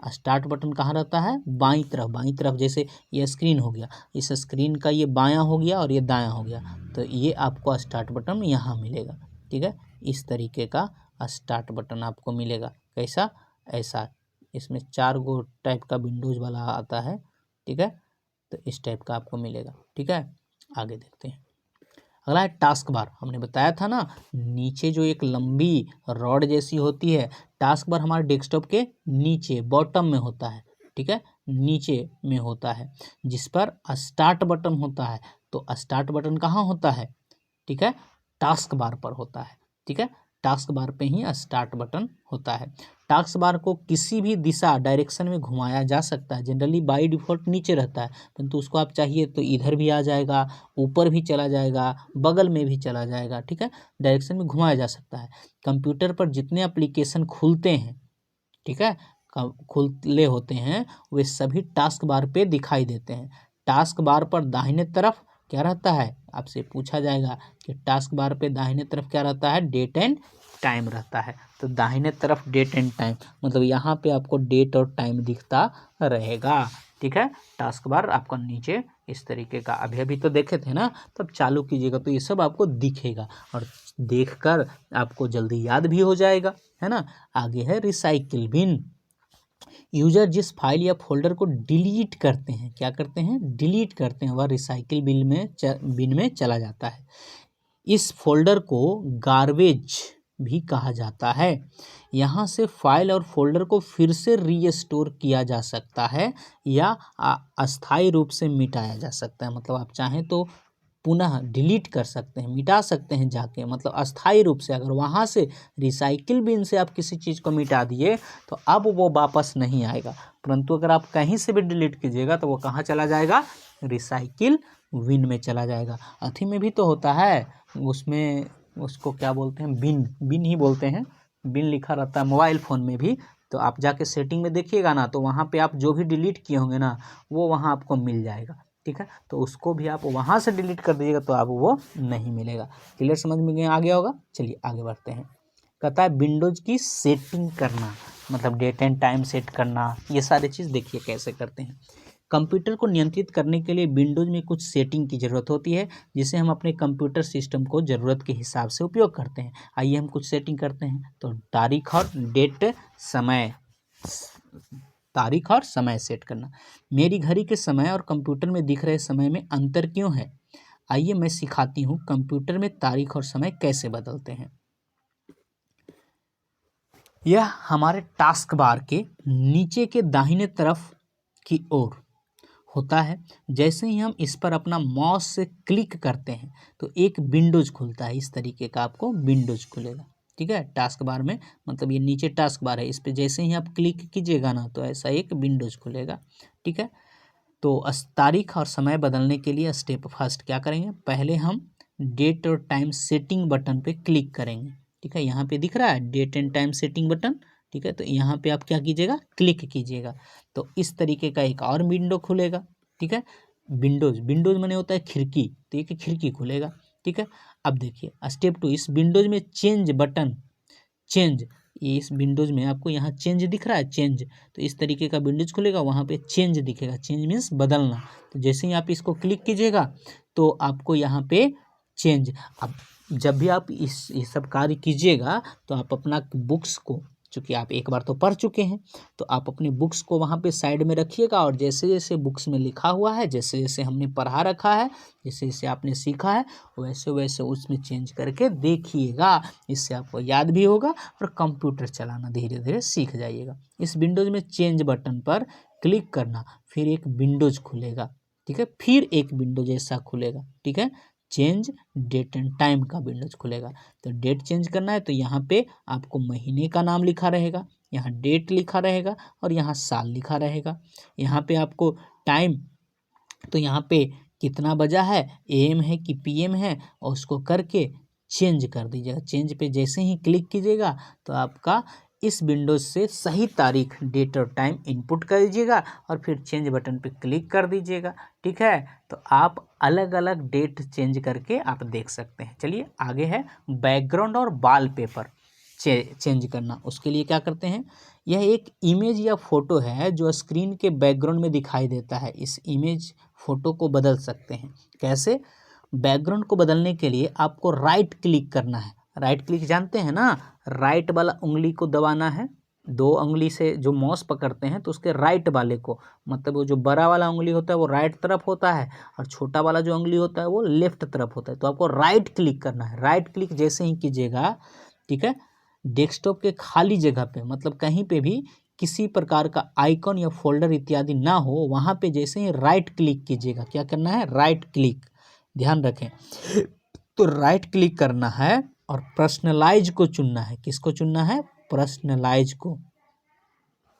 स्टार्ट बटन कहाँ रहता है, बाईं तरफ। बाईं तरफ जैसे ये स्क्रीन हो गया, इस स्क्रीन का ये बायां हो गया और ये दायां हो गया, तो ये आपको स्टार्ट बटन यहाँ मिलेगा, ठीक है। इस तरीके का स्टार्ट बटन आपको मिलेगा। कैसा, ऐसा, इसमें 4 गो टाइप का विंडोज वाला आता है, ठीक है, तो इस टाइप का आपको मिलेगा, ठीक है। आगे देखते हैं, अगला है टास्क बार। हमने बताया था ना, नीचे जो एक लंबी रॉड जैसी होती है, टास्क बार हमारे डेस्कटॉप के नीचे बॉटम में होता है, ठीक है, नीचे में होता है, जिस पर स्टार्ट बटन होता है। तो स्टार्ट बटन कहाँ होता है, ठीक है, टास्क बार पर होता है, ठीक है, टास्क बार पे ही स्टार्ट बटन होता है। टास्क बार को किसी भी दिशा डायरेक्शन में घुमाया जा सकता है, जनरली बाय डिफ़ॉल्ट नीचे रहता है, परंतु उसको आप चाहिए तो इधर भी आ जाएगा, ऊपर भी चला जाएगा, बगल में भी चला जाएगा, ठीक है, डायरेक्शन में घुमाया जा सकता है। कंप्यूटर पर जितने एप्लीकेशन खुलते हैं, ठीक है, खुले होते हैं, वे सभी टास्क बार पे दिखाई देते हैं। टास्क बार पर दाहिने तरफ क्या रहता है, आपसे पूछा जाएगा कि टास्क बार पे दाहिने तरफ क्या रहता है, डेट एंड टाइम रहता है। तो दाहिने तरफ डेट एंड टाइम, मतलब यहाँ पे आपको डेट और टाइम दिखता रहेगा, ठीक है। टास्क बार आपका नीचे इस तरीके का अभी तो देखे थे ना, तब चालू कीजिएगा तो ये सब आपको दिखेगा और देखकर आपको जल्दी याद भी हो जाएगा, है ना। आगे है रिसाइकिल बिन। यूजर जिस फाइल या फोल्डर को डिलीट करते हैं, क्या करते हैं, डिलीट करते हैं, वह रिसाइकिल बिन में चला जाता है। इस फोल्डर को गार्बेज भी कहा जाता है। यहाँ से फाइल और फोल्डर को फिर से रीस्टोर किया जा सकता है या अस्थायी रूप से मिटाया जा सकता है। मतलब आप चाहें तो पुनः डिलीट कर सकते हैं, मिटा सकते हैं जाके, मतलब अस्थायी रूप से। अगर वहाँ से रिसाइकिल बिन से आप किसी चीज़ को मिटा दिए तो अब वो वापस नहीं आएगा, परंतु अगर आप कहीं से भी डिलीट कीजिएगा तो वो कहाँ चला जाएगा, रिसाइकिल बिन में चला जाएगा। अथी में भी तो होता है, उसमें उसको क्या बोलते हैं, बिन ही बोलते हैं, बिन लिखा रहता है मोबाइल फ़ोन में भी। तो आप जाके सेटिंग में देखिएगा ना, तो वहाँ पे आप जो भी डिलीट किए होंगे ना वो वहाँ आपको मिल जाएगा, ठीक है। तो उसको भी आप वहाँ से डिलीट कर दीजिएगा तो आप वो नहीं मिलेगा। क्लियर, समझ में आ गया होगा। चलिए आगे बढ़ते हैं। कहता है विंडोज़ की सेटिंग करना, मतलब डेट एंड टाइम सेट करना, ये सारी चीज़ देखिए कैसे करते हैं। कंप्यूटर को नियंत्रित करने के लिए विंडोज़ में कुछ सेटिंग की ज़रूरत होती है, जिसे हम अपने कंप्यूटर सिस्टम को ज़रूरत के हिसाब से उपयोग करते हैं। आइए हम कुछ सेटिंग करते हैं। तो तारीख और समय सेट करना। मेरी घड़ी के समय और कंप्यूटर में दिख रहे समय में अंतर क्यों है, आइए मैं सिखाती हूँ कंप्यूटर में तारीख और समय कैसे बदलते हैं। यह हमारे टास्क बार के नीचे के दाहिने तरफ की ओर होता है। जैसे ही हम इस पर अपना माउस से क्लिक करते हैं तो एक विंडोज खुलता है, इस तरीके का आपको विंडोज खुलेगा, ठीक है। टास्क बार में, मतलब ये नीचे टास्क बार है, इस पर जैसे ही आप क्लिक कीजिएगा ना तो ऐसा एक विंडोज खुलेगा, ठीक है। तो तारीख और समय बदलने के लिए स्टेप फर्स्ट क्या करेंगे, पहले हम डेट और टाइम सेटिंग बटन पे क्लिक करेंगे, ठीक है। यहाँ पे दिख रहा है date and time setting button, ठीक है। तो यहाँ पे आप क्या कीजिएगा, क्लिक कीजिएगा तो इस तरीके का एक और विंडो खुलेगा, ठीक है। विंडोज माने होता है खिड़की, तो एक खिड़की खुलेगा, ठीक है। अब देखिए स्टेप 2, इस विंडोज में चेंज बटन, चेंज, ये इस विंडोज में आपको यहाँ चेंज दिख रहा है, चेंज, तो इस तरीके का विंडोज खुलेगा, वहाँ पे चेंज दिखेगा, चेंज मीन्स बदलना। तो जैसे ही आप इसको क्लिक कीजिएगा तो आपको यहाँ पे चेंज। अब जब भी आप ये सब कार्य कीजिएगा तो आप अपना बुक्स को, चूँकि आप एक बार तो पढ़ चुके हैं, तो आप अपने बुक्स को वहाँ पे साइड में रखिएगा और जैसे जैसे बुक्स में लिखा हुआ है, जैसे जैसे हमने पढ़ा रखा है, जैसे जैसे आपने सीखा है, वैसे वैसे उसमें चेंज करके देखिएगा। इससे आपको याद भी होगा और कंप्यूटर चलाना धीरे धीरे सीख जाइएगा। इस विंडोज में चेंज बटन पर क्लिक करना, फिर एक विंडोज खुलेगा, ठीक है, फिर एक विंडोज ऐसा खुलेगा, ठीक है। चेंज डेट एंड टाइम का विंडोज खुलेगा। तो डेट चेंज करना है तो यहाँ पे आपको महीने का नाम लिखा रहेगा, यहाँ डेट लिखा रहेगा और यहाँ साल लिखा रहेगा। यहाँ पे आपको टाइम, तो यहाँ पे कितना बजा है, AM है कि PM है, और उसको करके चेंज कर दीजिएगा। चेंज पे जैसे ही क्लिक कीजिएगा तो आपका इस विंडोज से सही तारीख, डेट और टाइम इनपुट कर दीजिएगा और फिर चेंज बटन पे क्लिक कर दीजिएगा, ठीक है। तो आप अलग अलग डेट चेंज करके आप देख सकते हैं। चलिए आगे है बैकग्राउंड और वॉलपेपर चेंज करना। उसके लिए क्या करते हैं, यह एक इमेज या फोटो है जो स्क्रीन के बैकग्राउंड में दिखाई देता है। इस इमेज फोटो को बदल सकते हैं। कैसे, बैकग्राउंड को बदलने के लिए आपको राइट क्लिक करना है। राइट क्लिक जानते हैं ना, राइट वाला उंगली को दबाना है, 2 उंगली से जो माउस पकड़ते हैं तो उसके राइट वाले को, मतलब वो जो बड़ा वाला उंगली होता है वो राइट तरफ होता है और छोटा वाला जो उंगली होता है वो लेफ्ट तरफ होता है। तो आपको राइट क्लिक करना है। राइट क्लिक जैसे ही कीजिएगा, ठीक है, डेस्कटॉप के खाली जगह पे, मतलब कहीं पे भी किसी प्रकार का आइकॉन या फोल्डर इत्यादि ना हो, वहाँ पे जैसे ही राइट क्लिक कीजिएगा, क्या करना है, राइट क्लिक, ध्यान रखें। तो राइट क्लिक करना है और पर्सनलाइज को चुनना है। किसको चुनना है, पर्सनलाइज को,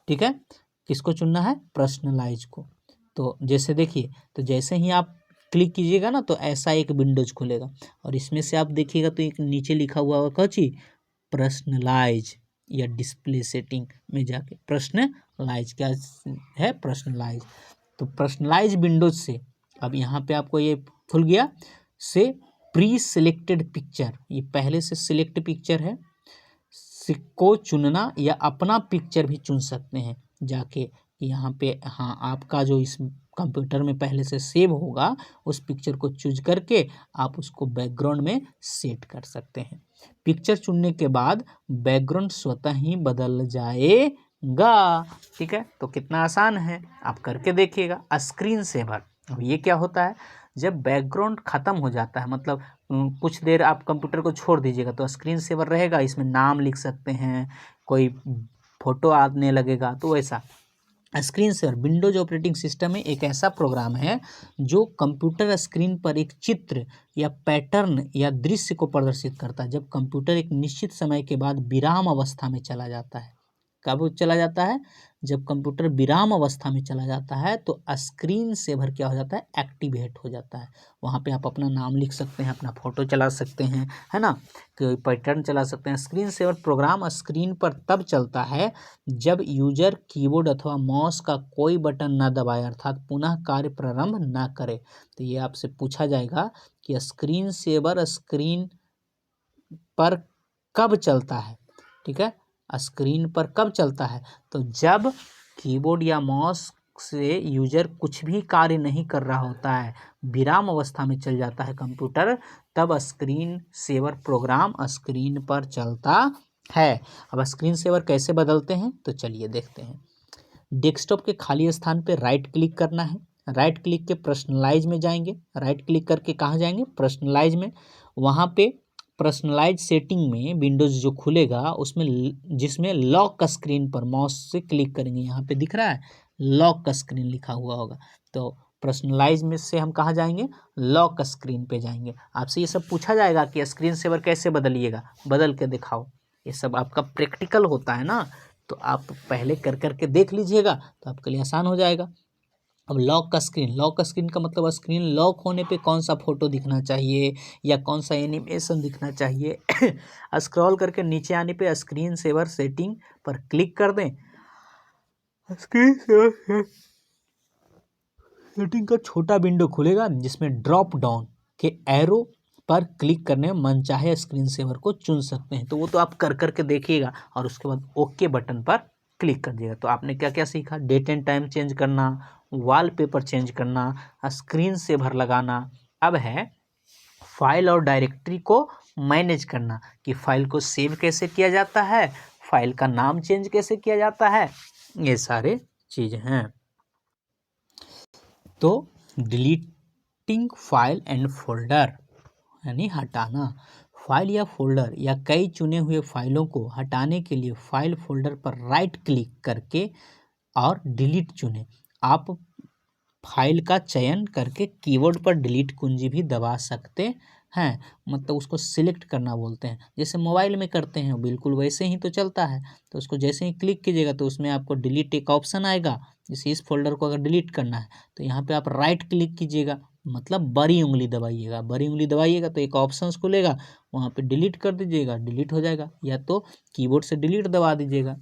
ठीक है। किसको चुनना है, पर्सनलाइज को। तो जैसे देखिए, तो जैसे ही आप क्लिक कीजिएगा ना तो ऐसा एक विंडोज खुलेगा और इसमें से आप देखिएगा तो एक नीचे लिखा हुआ होगा कौची, पर्सनलाइज या डिस्प्ले सेटिंग में जाके पर्सनलाइज, क्या है, पर्सनलाइज। तो पर्सनलाइज विंडोज से अब यहाँ पे आपको ये खुल गया, से प्री सिलेक्टेड पिक्चर, ये पहले से सिलेक्ट पिक्चर है, को चुनना या अपना पिक्चर भी चुन सकते हैं। जाके कि यहाँ पे हाँ आपका जो इस कंप्यूटर में पहले से सेव होगा उस पिक्चर को चूज करके आप उसको बैकग्राउंड में सेट कर सकते हैं। पिक्चर चुनने के बाद बैकग्राउंड स्वतः ही बदल जाएगा। ठीक है, तो कितना आसान है, आप करके देखिएगा। स्क्रीन सेवर, अब ये क्या होता है, जब बैकग्राउंड ख़त्म हो जाता है, मतलब कुछ देर आप कंप्यूटर को छोड़ दीजिएगा तो स्क्रीन सेवर रहेगा, इसमें नाम लिख सकते हैं, कोई फोटो आने लगेगा, तो वैसा screen saver Windows operating system में एक ऐसा प्रोग्राम है जो कंप्यूटर स्क्रीन पर एक चित्र या पैटर्न या दृश्य को प्रदर्शित करता है जब कंप्यूटर एक निश्चित समय के बाद विराम अवस्था में चला जाता है। कब चला जाता है, जब कंप्यूटर विराम अवस्था में चला जाता है तो स्क्रीन सेवर क्या हो जाता है, एक्टिवेट हो जाता है। वहाँ पे आप अपना नाम लिख सकते हैं, अपना फोटो चला सकते हैं, है ना, कोई पैटर्न चला सकते हैं। स्क्रीन सेवर प्रोग्राम स्क्रीन पर तब चलता है जब यूजर कीबोर्ड अथवा माउस का कोई बटन न दबाए, अर्थात पुनः कार्य प्रारंभ न करे। तो ये आपसे पूछा जाएगा कि स्क्रीन सेवर स्क्रीन पर कब चलता है। ठीक है, स्क्रीन पर कब चलता है, तो जब कीबोर्ड या माउस से यूजर कुछ भी कार्य नहीं कर रहा होता है, विराम अवस्था में चल जाता है कंप्यूटर, तब स्क्रीन सेवर प्रोग्राम स्क्रीन पर चलता है। अब स्क्रीन सेवर कैसे बदलते हैं, तो चलिए देखते हैं। डेस्कटॉप के खाली स्थान पर राइट क्लिक करना है, राइट क्लिक के पर्सनलाइज में जाएंगे, राइट क्लिक करके कहाँ जाएंगे, पर्सनलाइज में। वहाँ पे पर्सनलाइज सेटिंग में विंडोज जो खुलेगा उसमें जिसमें लॉक स्क्रीन पर माउस से क्लिक करेंगे, यहाँ पे दिख रहा है लॉक स्क्रीन लिखा हुआ होगा, तो पर्सनलाइज में से हम कहाँ जाएंगे, लॉक स्क्रीन पे जाएंगे। आपसे ये सब पूछा जाएगा कि स्क्रीन सेवर कैसे बदलिएगा, बदल के दिखाओ, ये सब आपका प्रैक्टिकल होता है ना, तो आप पहले कर करके देख लीजिएगा तो आपके लिए आसान हो जाएगा। अब लॉक का स्क्रीन, लॉक का स्क्रीन का मतलब स्क्रीन लॉक होने पे कौन सा फोटो दिखना चाहिए या कौन सा एनिमेशन दिखना चाहिए स्क्रॉल करके नीचे आने पे स्क्रीन सेवर सेटिंग पर क्लिक कर दें। स्क्रीन सेवर सेटिंग का छोटा विंडो खुलेगा जिसमें ड्रॉप डाउन के एरो पर क्लिक करने में मनचाहे स्क्रीन सेवर को चुन सकते हैं। तो वो तो आप कर करके देखिएगा और उसके बाद ओके बटन पर क्लिक कर दिएगा। तो आपने क्या क्या सीखा, डेट एंड टाइम चेंज करना, वॉलपेपर चेंज करना, स्क्रीन सेवर लगाना। अब है फाइल और डायरेक्टरी को मैनेज करना, कि फाइल को सेव कैसे किया जाता है, फाइल का नाम चेंज कैसे किया जाता है, ये सारे चीज़ हैं। तो डिलीटिंग फाइल एंड फोल्डर यानी हटाना, फाइल या फोल्डर या कई चुने हुए फाइलों को हटाने के लिए फाइल फोल्डर पर राइट क्लिक करके और डिलीट चुनें। आप फाइल का चयन करके कीबोर्ड पर डिलीट कुंजी भी दबा सकते हैं, मतलब उसको सिलेक्ट करना बोलते हैं, जैसे मोबाइल में करते हैं बिल्कुल वैसे ही तो चलता है। तो उसको जैसे ही क्लिक कीजिएगा तो उसमें आपको डिलीट एक ऑप्शन आएगा, जैसे इस फोल्डर को अगर डिलीट करना है तो यहाँ पे आप राइट क्लिक कीजिएगा, मतलब बड़ी उंगली दबाइएगा, बड़ी उंगली दबाइएगा तो एक ऑप्शन खुलेगा, वहाँ पे डिलीट कर दीजिएगा, डिलीट हो जाएगा, या तो कीबोर्ड से डिलीट दबा दीजिएगा।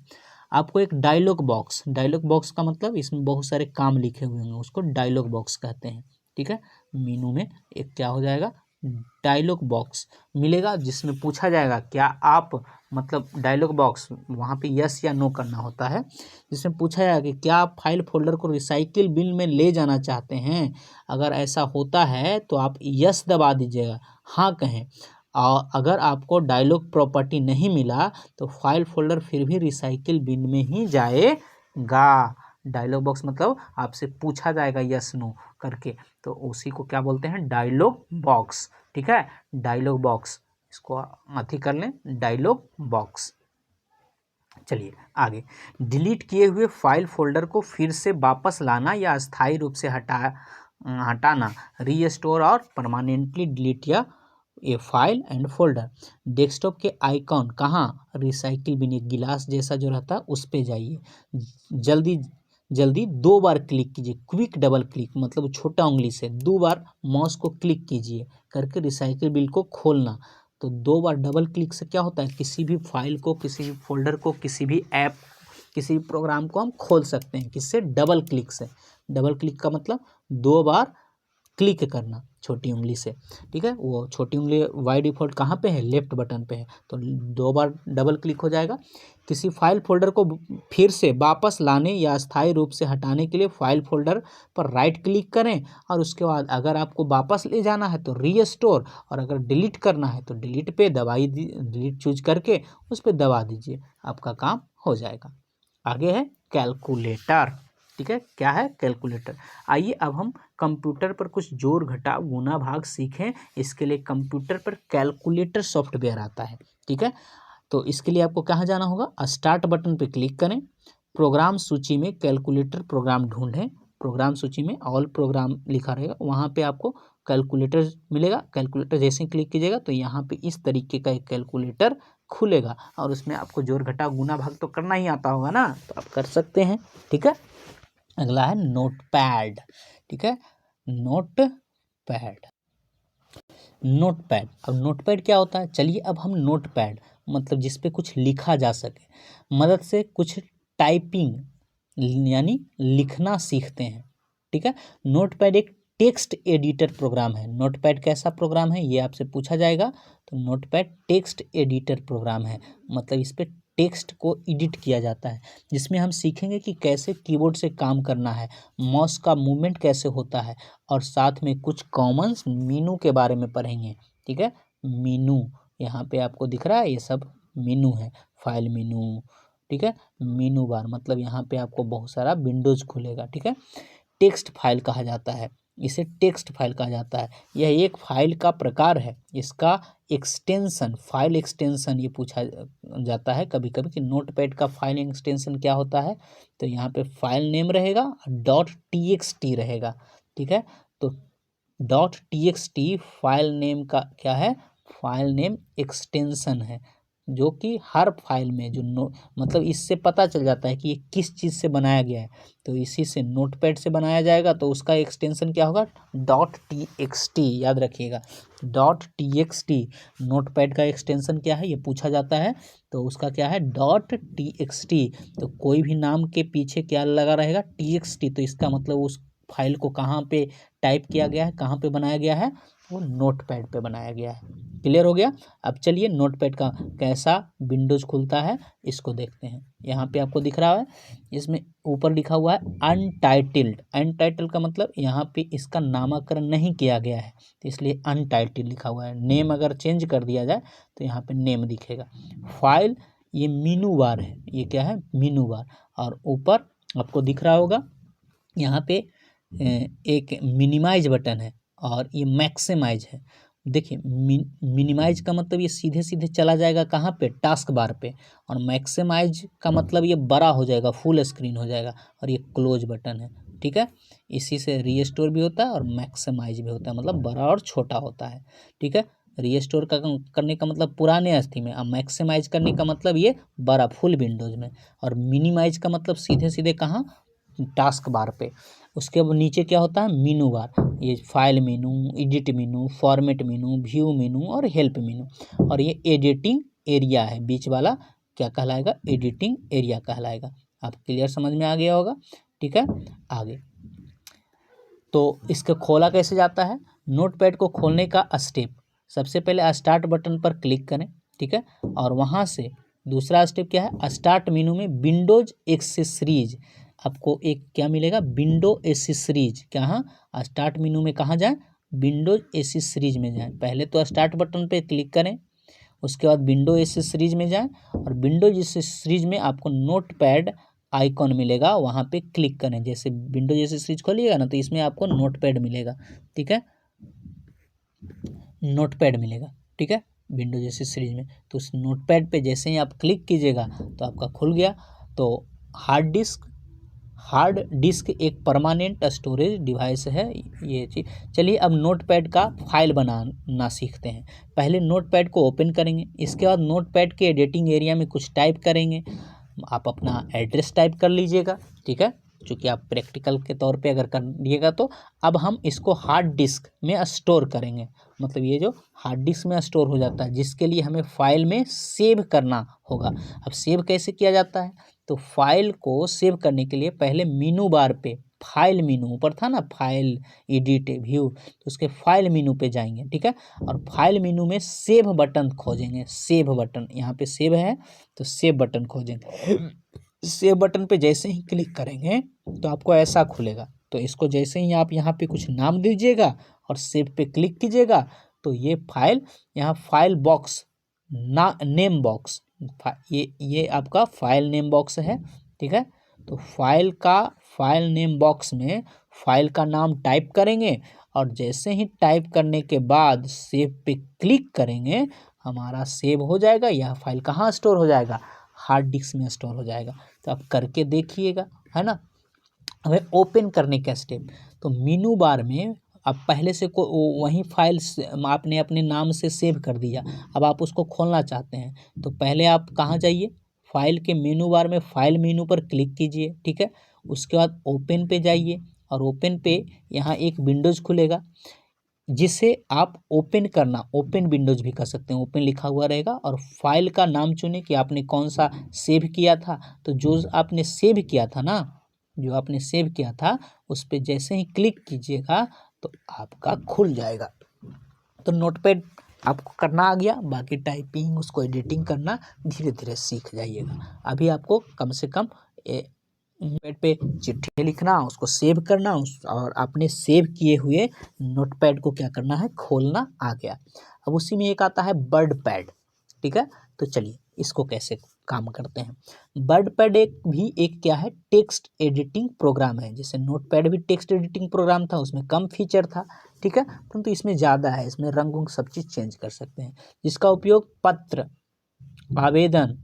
आपको एक डायलॉग बॉक्स, डायलॉग बॉक्स का मतलब इसमें बहुत सारे काम लिखे हुए होंगे, उसको डायलॉग बॉक्स कहते हैं। ठीक है, मेनू में एक क्या हो जाएगा, डायलॉग बॉक्स मिलेगा, जिसमें पूछा जाएगा क्या आप, मतलब डायलॉग बॉक्स वहाँ पे यस या नो करना होता है, जिसमें पूछा जाएगा कि क्या आप फाइल फोल्डर को रिसाइकिल बिन में ले जाना चाहते हैं। अगर ऐसा होता है तो आप यस दबा दीजिएगा, हाँ कहें। और अगर आपको डायलॉग प्रॉपर्टी नहीं मिला तो फाइल फोल्डर फिर भी रिसाइकिल बिन में ही जाएगा। डायलॉग बॉक्स मतलब आपसे पूछा जाएगा यस नो करके, तो उसी को क्या बोलते हैं, डायलॉग बॉक्स। ठीक है, डायलॉग बॉक्स, इसको अथी कर लें, डायलॉग बॉक्स। चलिए आगे, डिलीट किए हुए फाइल फोल्डर को फिर से वापस लाना या अस्थायी रूप से हटाना, रीस्टोर और परमानेंटली डिलीट या ए फाइल एंड फोल्डर। डेस्कटॉप के आइकॉन कहाँ, रिसाइकिल बिन एक गिलास जैसा जो रहता है उस पर जाइए, जल्दी जल्दी 2 बार क्लिक कीजिए, क्विक डबल क्लिक, मतलब छोटा उंगली से 2 बार माउस को क्लिक कीजिए करके रिसाइकिल बिन को खोलना। तो 2 बार डबल क्लिक से क्या होता है, किसी भी फाइल को, किसी भी फोल्डर को, किसी भी ऐप, किसी भी प्रोग्राम को हम खोल सकते हैं, किससे, डबल क्लिक से। डबल क्लिक का मतलब 2 बार क्लिक करना छोटी उंगली से, ठीक है। वो छोटी उंगली बाय डिफ़ॉल्ट कहाँ पे है, लेफ्ट बटन पे है, तो 2 बार डबल क्लिक हो जाएगा। किसी फाइल फोल्डर को फिर से वापस लाने या अस्थायी रूप से हटाने के लिए फाइल फोल्डर पर राइट क्लिक करें, और उसके बाद अगर आपको वापस ले जाना है तो रीस्टोर, और अगर डिलीट करना है तो डिलीट पे दबाई डिलीट चूज करके उस पर दबा दीजिए, आपका काम हो जाएगा। आगे है कैलकुलेटर, ठीक है। क्या है, कैलकुलेटर। आइए अब हम कंप्यूटर पर कुछ जोड़ घटाव गुना भाग सीखें। इसके लिए कंप्यूटर पर कैलकुलेटर सॉफ्टवेयर आता है, ठीक है। तो इसके लिए आपको कहाँ जाना होगा, स्टार्ट बटन पे क्लिक करें, प्रोग्राम सूची में कैलकुलेटर प्रोग्राम ढूंढें, प्रोग्राम सूची में ऑल प्रोग्राम लिखा रहेगा, वहाँ पे आपको कैलकुलेटर मिलेगा। कैलकुलेटर जैसे ही क्लिक कीजिएगा तो यहाँ पे इस तरीके का एक कैलकुलेटर खुलेगा, और उसमें आपको जोड़ घटाव गुना भाग तो करना ही आता होगा ना, तो आप कर सकते हैं, ठीक है। अगला है नोटपैड, ठीक है। Notepad, notepad. अब नोटपैड क्या होता है, चलिए अब हम नोटपैड मतलब जिस पे कुछ लिखा जा सके मदद से कुछ टाइपिंग यानी लिखना सीखते हैं, ठीक है। नोटपैड एक टेक्स्ट एडिटर प्रोग्राम है। नोटपैड कैसा प्रोग्राम है ये आपसे पूछा जाएगा, तो नोटपैड टेक्स्ट एडिटर प्रोग्राम है, मतलब इस पे टेक्स्ट को एडिट किया जाता है, जिसमें हम सीखेंगे कि कैसे कीबोर्ड से काम करना है, माउस का मूवमेंट कैसे होता है, और साथ में कुछ कॉमन्स मीनू के बारे में पढ़ेंगे, ठीक है। मीनू यहाँ पे आपको दिख रहा है, ये सब मीनू है, फाइल मीनू, ठीक है। मीनू बार मतलब यहाँ पे आपको बहुत सारा विंडोज खुलेगा, ठीक है। टेक्स्ट फाइल कहा जाता है, इसे टेक्स्ट फाइल कहा जाता है। यह एक फाइल का प्रकार है, इसका एक्सटेंशन फाइल एक्सटेंशन ये पूछा जाता है कभी कभी कि नोटपैड का फाइल एक्सटेंशन क्या होता है, तो यहाँ पे फाइल नेम रहेगा, .txt रहेगा, ठीक है। तो .txt फाइल नेम का क्या है, फाइल नेम एक्सटेंशन है, जो कि हर फाइल में जो मतलब इससे पता चल जाता है कि ये किस चीज़ से बनाया गया है, तो इसी से नोटपैड से बनाया जाएगा, तो उसका एक्सटेंशन क्या होगा, .txt, याद रखिएगा .txt। नोटपैड का एक्सटेंशन क्या है ये पूछा जाता है, तो उसका क्या है .txt। तो कोई भी नाम के पीछे क्या लगा रहेगा, txt, तो इसका मतलब उस फाइल को कहाँ पे टाइप किया गया है, कहाँ पे बनाया गया है, वो नोटपैड पे बनाया गया है। क्लियर हो गया। अब चलिए नोटपैड का कैसा विंडोज खुलता है इसको देखते हैं। यहाँ पे आपको दिख रहा है, इसमें ऊपर लिखा हुआ है अनटाइटल्ड। अनटाइटल्ड का मतलब यहाँ पे इसका नामकरण नहीं किया गया है, तो इसलिए अनटाइटल्ड लिखा हुआ है। नेम अगर चेंज कर दिया जाए तो यहाँ पे नेम दिखेगा। फाइल ये मीनू बार है, ये क्या है, मीनू बार। और ऊपर आपको दिख रहा होगा यहाँ पे एक मिनिमाइज बटन है, और ये मैक्सिमाइज है। देखिए मिनिमाइज का मतलब ये सीधे सीधे चला जाएगा कहाँ पे, टास्क बार पे, और मैक्सिमाइज का मतलब ये बड़ा हो जाएगा, फुल स्क्रीन हो जाएगा, और ये क्लोज बटन है, ठीक है। इसी से रीस्टोर भी होता है और मैक्सिमाइज भी होता है, मतलब बड़ा और छोटा होता है, ठीक है। रीस्टोर का करने का मतलब पुराने अस्थि में, और मैक्सिमाइज करने का मतलब ये बड़ा फुल विंडोज में, और मिनिमाइज का मतलब सीधे सीधे कहाँ, टास्क बार पे। उसके अब नीचे क्या होता है, मीनू बार, ये फाइल मेनू, एडिट मेनू, फॉर्मेट मेनू, व्यू मेनू और हेल्प मेनू, और ये एडिटिंग एरिया है, बीच वाला क्या कहलाएगा, एडिटिंग एरिया कहलाएगा। आप क्लियर समझ में आ गया होगा, ठीक है। आगे तो इसका खोला कैसे जाता है, नोटपैड को खोलने का स्टेप, सबसे पहले स्टार्ट बटन पर क्लिक करें, ठीक है। और वहाँ से दूसरा स्टेप क्या है, स्टार्ट मेनू में विंडोज एक्सेसरीज, आपको एक क्या मिलेगा, विंडो एक्सेसरीज। कहाँ, स्टार्ट मेनू में कहाँ जाएं, विंडोज एक्सेसरीज में जाएं। पहले तो स्टार्ट बटन पे क्लिक करें, उसके बाद विंडो एक्सेसरीज में जाएं, और विंडोज एक्सेसरीज में आपको नोटपैड आइकॉन मिलेगा, वहाँ पे क्लिक करें। जैसे विंडोज एक्सेसरीज खोलिएगा ना, तो इसमें आपको नोटपैड मिलेगा, ठीक है, नोटपैड मिलेगा, ठीक है, विंडोज एक्सेसरीज में। तो उस नोटपैड पे जैसे ही आप क्लिक कीजिएगा तो आपका खुल गया। तो हार्ड डिस्क एक परमानेंट स्टोरेज डिवाइस है, ये चीज़। चलिए अब नोटपैड का फाइल बनाना सीखते हैं। पहले नोटपैड को ओपन करेंगे, इसके बाद नोटपैड के एडिटिंग एरिया में कुछ टाइप करेंगे। आप अपना एड्रेस टाइप कर लीजिएगा, ठीक है, चूँकि आप प्रैक्टिकल के तौर पे अगर करिएगा। तो अब हम इसको हार्ड डिस्क में स्टोर करेंगे, मतलब ये जो हार्ड डिस्क में स्टोर हो जाता है, जिसके लिए हमें फाइल में सेव करना होगा। अब सेव कैसे किया जाता है, तो फाइल को सेव करने के लिए पहले मीनू बार पे फाइल मेनू ऊपर था ना, फाइल एडिट व्यू, तो उसके फाइल मेनू पे जाएंगे, ठीक है। और फाइल मेनू में सेव बटन खोजेंगे, सेव बटन, यहाँ पे सेव है तो सेव बटन खोजेंगे। सेव बटन पे जैसे ही क्लिक करेंगे तो आपको ऐसा खुलेगा। तो इसको जैसे ही आप यहाँ पे कुछ नाम दीजिएगा और सेव पे क्लिक कीजिएगा तो ये फाइल, यहाँ फाइल बॉक्स ना नेम बॉक्स, ये आपका फाइल नेम बॉक्स है, ठीक है। तो फाइल नेम बॉक्स में फाइल का नाम टाइप करेंगे और जैसे ही टाइप करने के बाद सेव पे क्लिक करेंगे हमारा सेव हो जाएगा। यह फाइल कहाँ स्टोर हो जाएगा, हार्ड डिस्क में स्टोर हो जाएगा। तो आप करके देखिएगा, है ना। हमें ओपन करने का स्टेप, तो मेनू बार में आप पहले से वही फाइल आपने अपने नाम से सेव कर दिया, अब आप उसको खोलना चाहते हैं तो पहले आप कहाँ जाइए, फाइल के मेनू बार में फाइल मेनू पर क्लिक कीजिए, ठीक है। उसके बाद ओपन पे जाइए और ओपन पे यहाँ एक विंडोज खुलेगा जिसे आप ओपन करना, ओपन विंडोज भी कर सकते हैं, ओपन लिखा हुआ रहेगा। और फाइल का नाम चुने कि आपने कौन सा सेव किया था। तो जो आपने सेव किया था ना, जो आपने सेव किया था उस पर जैसे ही क्लिक कीजिएगा तो आपका खुल जाएगा। तो नोटपैड आपको करना आ गया, बाकी टाइपिंग उसको एडिटिंग करना धीरे धीरे सीख जाइएगा। अभी आपको कम से कम नोटपैड पे चिट्ठी लिखना, उसको सेव करना, और आपने सेव किए हुए नोटपैड को क्या करना है, खोलना आ गया। अब उसी में एक आता है वर्ड पैड, ठीक है। तो चलिए इसको कैसे काम करते हैं। वर्ड पैड एक क्या है, टेक्स्ट एडिटिंग प्रोग्राम है। जैसे नोटपैड भी टेक्स्ट एडिटिंग प्रोग्राम था, उसमें कम फीचर था, ठीक है, परंतु इसमें ज़्यादा है, इसमें रंग उंग सब चीज़ चेंज कर सकते हैं। जिसका उपयोग पत्र, आवेदन,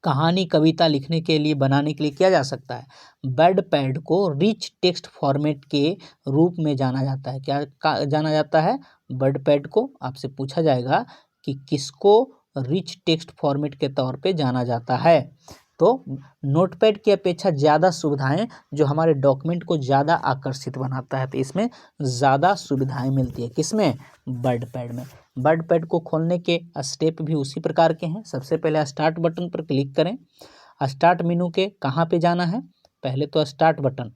कहानी, कविता लिखने के लिए, बनाने के लिए किया जा सकता है। वर्ड पैड को रिच टेक्स्ट फॉर्मेट के रूप में जाना जाता है। क्या जाना जाता है, वर्ड पैड को आपसे पूछा जाएगा कि किसको रिच टेक्स्ट फॉर्मेट के तौर पे जाना जाता है। तो नोटपैड की अपेक्षा ज़्यादा सुविधाएं, जो हमारे डॉक्यूमेंट को ज़्यादा आकर्षित बनाता है, तो इसमें ज़्यादा सुविधाएं मिलती है। किसमें, वर्ड पैड में। वर्ड पैड को खोलने के स्टेप भी उसी प्रकार के हैं। सबसे पहले स्टार्ट बटन पर क्लिक करें। स्टार्ट मेनू के कहाँ पे जाना है, पहले तो स्टार्ट बटन,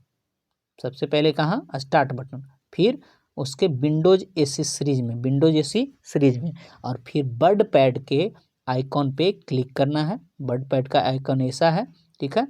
सबसे पहले कहाँ, स्टार्ट बटन, फिर उसके विंडोज एसी सीरीज में, विंडोज एसी सीरीज में, और फिर वर्ड पैड के आइकॉन पे क्लिक करना है। वर्ड पैड का आइकॉन ऐसा है, ठीक है।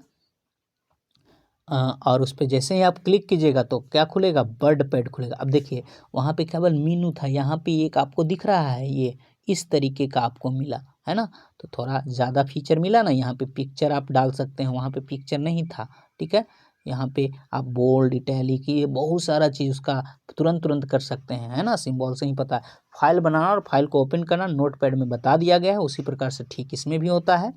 और उस पर जैसे ही आप क्लिक कीजिएगा तो क्या खुलेगा, वर्ड पैड खुलेगा। अब देखिए वहाँ पे केवल मीनू था, यहाँ पे एक आपको दिख रहा है, ये इस तरीके का आपको मिला है ना। तो थोड़ा ज़्यादा फीचर मिला ना, यहाँ पे पिक्चर आप डाल सकते हैं, वहाँ पे पिक्चर नहीं था, ठीक है। यहाँ पे आप बोल्ड, इटैलिक, ये बहुत सारा चीज़ उसका तुरंत तुरंत कर सकते हैं, है ना, सिंबल से ही पता है। फाइल बनाना और फाइल को ओपन करना नोटपैड में बता दिया गया है, उसी प्रकार से ठीक इसमें भी होता है।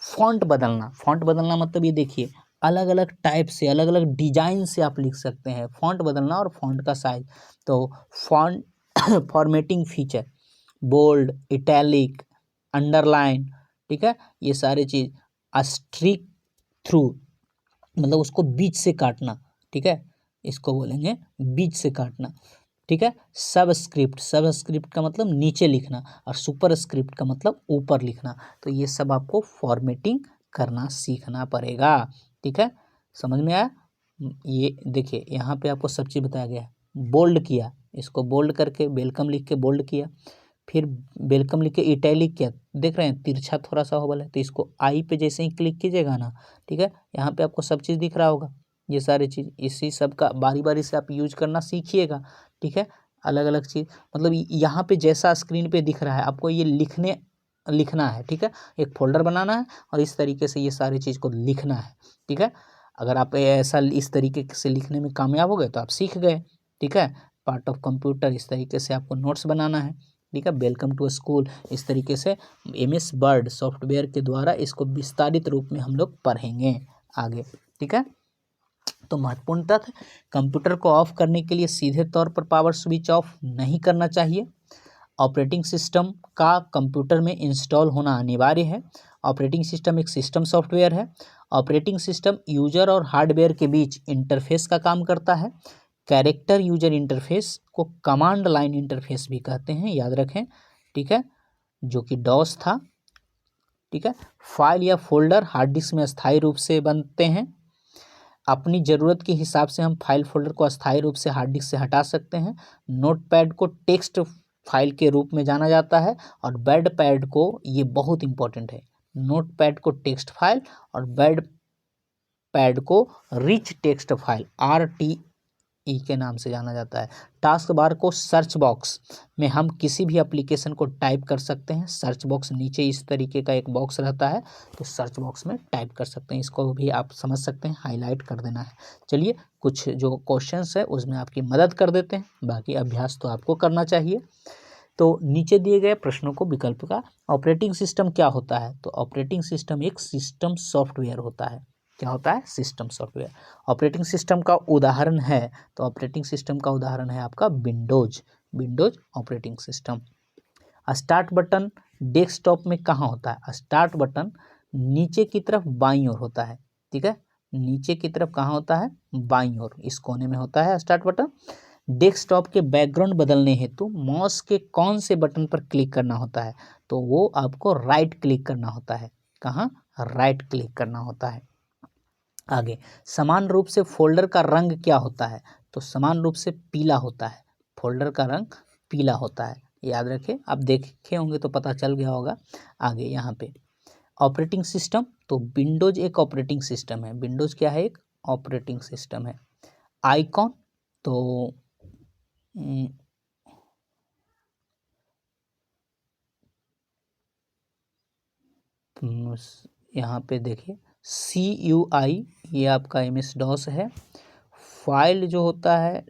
फॉन्ट बदलना, फॉन्ट बदलना मतलब ये देखिए अलग अलग टाइप से, अलग अलग डिजाइन से आप लिख सकते हैं। फॉन्ट बदलना और फॉन्ट का साइज, तो font formatting feature, bold, italic, underline, ठीक है, ये सारी चीज़। स्ट्रिक थ्रू मतलब उसको बीच से काटना, ठीक है, इसको बोलेंगे बीच से काटना, ठीक है। सबस्क्रिप्ट, सबस्क्रिप्ट का मतलब नीचे लिखना, और सुपर स्क्रिप्ट का मतलब ऊपर लिखना। तो ये सब आपको फॉर्मेटिंग करना सीखना पड़ेगा, ठीक है। समझ में आया। ये देखिए यहाँ पे आपको सब चीज़ बताया गया है। बोल्ड किया, इसको बोल्ड करके वेलकम लिख के बोल्ड किया, फिर वेलकम लिख के इटैलिक किया, देख रहे हैं तिरछा थोड़ा सा हो वाला है, तो इसको आई पे जैसे ही क्लिक कीजिएगा ना, ठीक है, यहाँ पे आपको सब चीज़ दिख रहा होगा। ये सारी चीज़, इसी सब का बारी बारी से आप यूज करना सीखिएगा, ठीक है। अलग अलग चीज़ मतलब यहाँ पे जैसा स्क्रीन पे दिख रहा है आपको ये लिखना है, ठीक है। एक फोल्डर बनाना है और इस तरीके से ये सारी चीज़ को लिखना है, ठीक है। अगर आप ऐसा इस तरीके से लिखने में कामयाब हो गए तो आप सीख गए, ठीक है। पार्ट ऑफ कंप्यूटर, इस तरीके से आपको नोट्स बनाना है, ठीक है। वेलकम टू स्कूल, इस तरीके से MS वर्ड सॉफ्टवेयर के द्वारा इसको विस्तारित रूप में हम लोग पढ़ेंगे आगे, ठीक है। तो महत्वपूर्ण तथ्य, कंप्यूटर को ऑफ करने के लिए सीधे तौर पर पावर स्विच ऑफ नहीं करना चाहिए। ऑपरेटिंग सिस्टम का कंप्यूटर में इंस्टॉल होना अनिवार्य है। ऑपरेटिंग सिस्टम एक सिस्टम सॉफ्टवेयर है। ऑपरेटिंग सिस्टम यूजर और हार्डवेयर के बीच इंटरफेस का काम करता है। कैरेक्टर यूजर इंटरफेस को कमांड लाइन इंटरफेस भी कहते हैं, याद रखें, ठीक है, जो कि डॉस था, ठीक है। फाइल या फोल्डर हार्ड डिस्क में अस्थायी रूप से बनते हैं। अपनी ज़रूरत के हिसाब से हम फाइल फोल्डर को अस्थायी रूप से हार्ड डिस्क से हटा सकते हैं। नोटपैड को टेक्स्ट फाइल के रूप में जाना जाता है और बैड पैड को, ये बहुत इंपॉर्टेंट है, नोटपैड को टेक्स्ट फाइल और बैड पैड को रिच टेक्स्ट फाइल RTE के नाम से जाना जाता है। टास्क बार को सर्च बॉक्स में हम किसी भी एप्लीकेशन को टाइप कर सकते हैं। सर्च बॉक्स नीचे इस तरीके का एक बॉक्स रहता है, तो सर्च बॉक्स में टाइप कर सकते हैं। इसको भी आप समझ सकते हैं, हाईलाइट कर देना है। चलिए कुछ जो क्वेश्चंस है उसमें आपकी मदद कर देते हैं, बाकी अभ्यास तो आपको करना चाहिए। तो नीचे दिए गए प्रश्नों को विकल्प का, ऑपरेटिंग सिस्टम क्या होता है? तो ऑपरेटिंग सिस्टम एक सिस्टम सॉफ्टवेयर होता है। क्या होता है? System software. ऑपरेटिंग सिस्टम का उदाहरण है, तो ऑपरेटिंग सिस्टम का उदाहरण है आपका Windows, Windows operating system. Start button desktop में कहाँ होता है? स्टार्ट बटन नीचे की तरफ बाईं ओर होता है, ठीक है, नीचे की तरफ कहाँ होता है? बाईं ओर, इस कोने में होता है स्टार्ट बटन। डेस्कटॉप के बैकग्राउंड बदलने हेतु माउस के कौन से बटन पर क्लिक करना होता है? तो वो आपको राइट क्लिक करना होता है। कहाँ? राइट क्लिक करना होता है। आगे, समान रूप से फोल्डर का रंग क्या होता है? तो समान रूप से पीला होता है, फोल्डर का रंग पीला होता है, याद रखें। आप देखे होंगे तो पता चल गया होगा। आगे यहाँ पे ऑपरेटिंग सिस्टम, तो विंडोज एक ऑपरेटिंग सिस्टम है। विंडोज क्या है? एक ऑपरेटिंग सिस्टम है। आइकॉन, तो यहाँ पे देखिए CUI, ये आपका MS-DOS है। फाइल जो होता है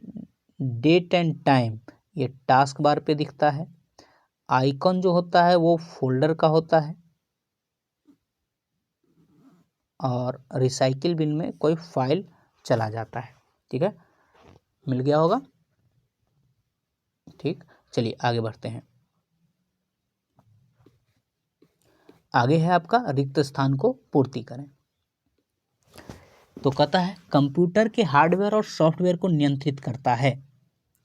डेट एंड टाइम, ये टास्क बार पे दिखता है। आइकॉन जो होता है वो फोल्डर का होता है, और रिसाइकिल बिन में कोई फाइल चला जाता है। ठीक है, मिल गया होगा। ठीक, चलिए आगे बढ़ते हैं। आगे है आपका रिक्त स्थान को पूर्ति करें। तो कहता है कंप्यूटर के हार्डवेयर और सॉफ्टवेयर को नियंत्रित करता है।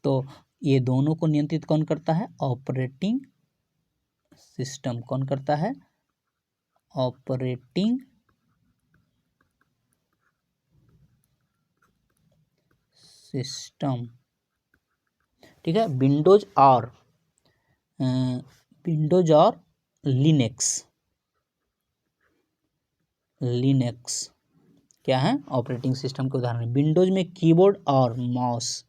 तो ये दोनों को नियंत्रित कौन करता है? Operating system. कौन करता है? Operating system. ठीक है, विंडोज और लिनक्स, लिनक्स क्या है? ऑपरेटिंग सिस्टम के उदाहरण। विंडोज में कीबोर्ड और माउस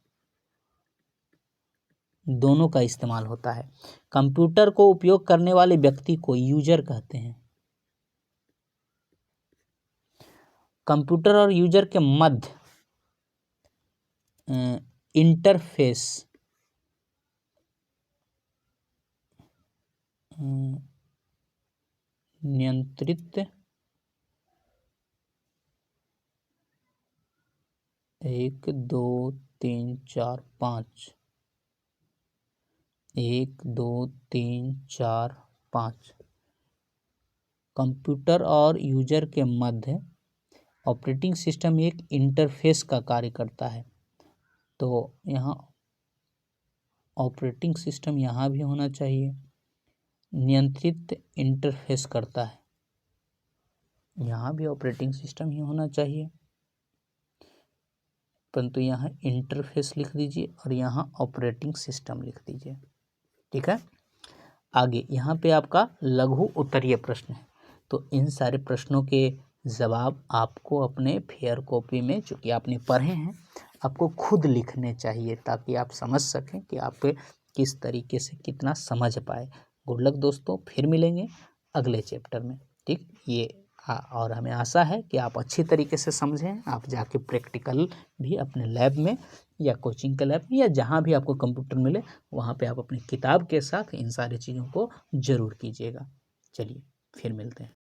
दोनों का इस्तेमाल होता है। कंप्यूटर को उपयोग करने वाले व्यक्ति को यूजर कहते हैं। कंप्यूटर और यूजर के मध्य इंटरफेस नियंत्रित 1 2 3 4 5 1 2 3 4 5 कंप्यूटर और यूजर के मध्य ऑपरेटिंग सिस्टम एक इंटरफेस का कार्य करता है। तो यहाँ ऑपरेटिंग सिस्टम यहाँ भी होना चाहिए, नियंत्रित इंटरफेस करता है, यहाँ भी ऑपरेटिंग सिस्टम ही होना चाहिए, परंतु यहाँ इंटरफेस लिख दीजिए और यहाँ ऑपरेटिंग सिस्टम लिख दीजिए। ठीक है, आगे यहाँ पे आपका लघु उत्तरीय प्रश्न है। तो इन सारे प्रश्नों के जवाब आपको अपने फेयर कॉपी में, चूँकि आपने पढ़े हैं, आपको खुद लिखने चाहिए, ताकि आप समझ सकें कि आप किस तरीके से कितना समझ पाए। गुड लक दोस्तों, फिर मिलेंगे अगले चैप्टर में। ठीक, ये और हमें आशा है कि आप अच्छी तरीके से समझें। आप जाके प्रैक्टिकल भी अपने लैब में या कोचिंग के लैब में या जहाँ भी आपको कंप्यूटर मिले, वहाँ पे आप अपनी किताब के साथ इन सारी चीज़ों को ज़रूर कीजिएगा। चलिए फिर मिलते हैं।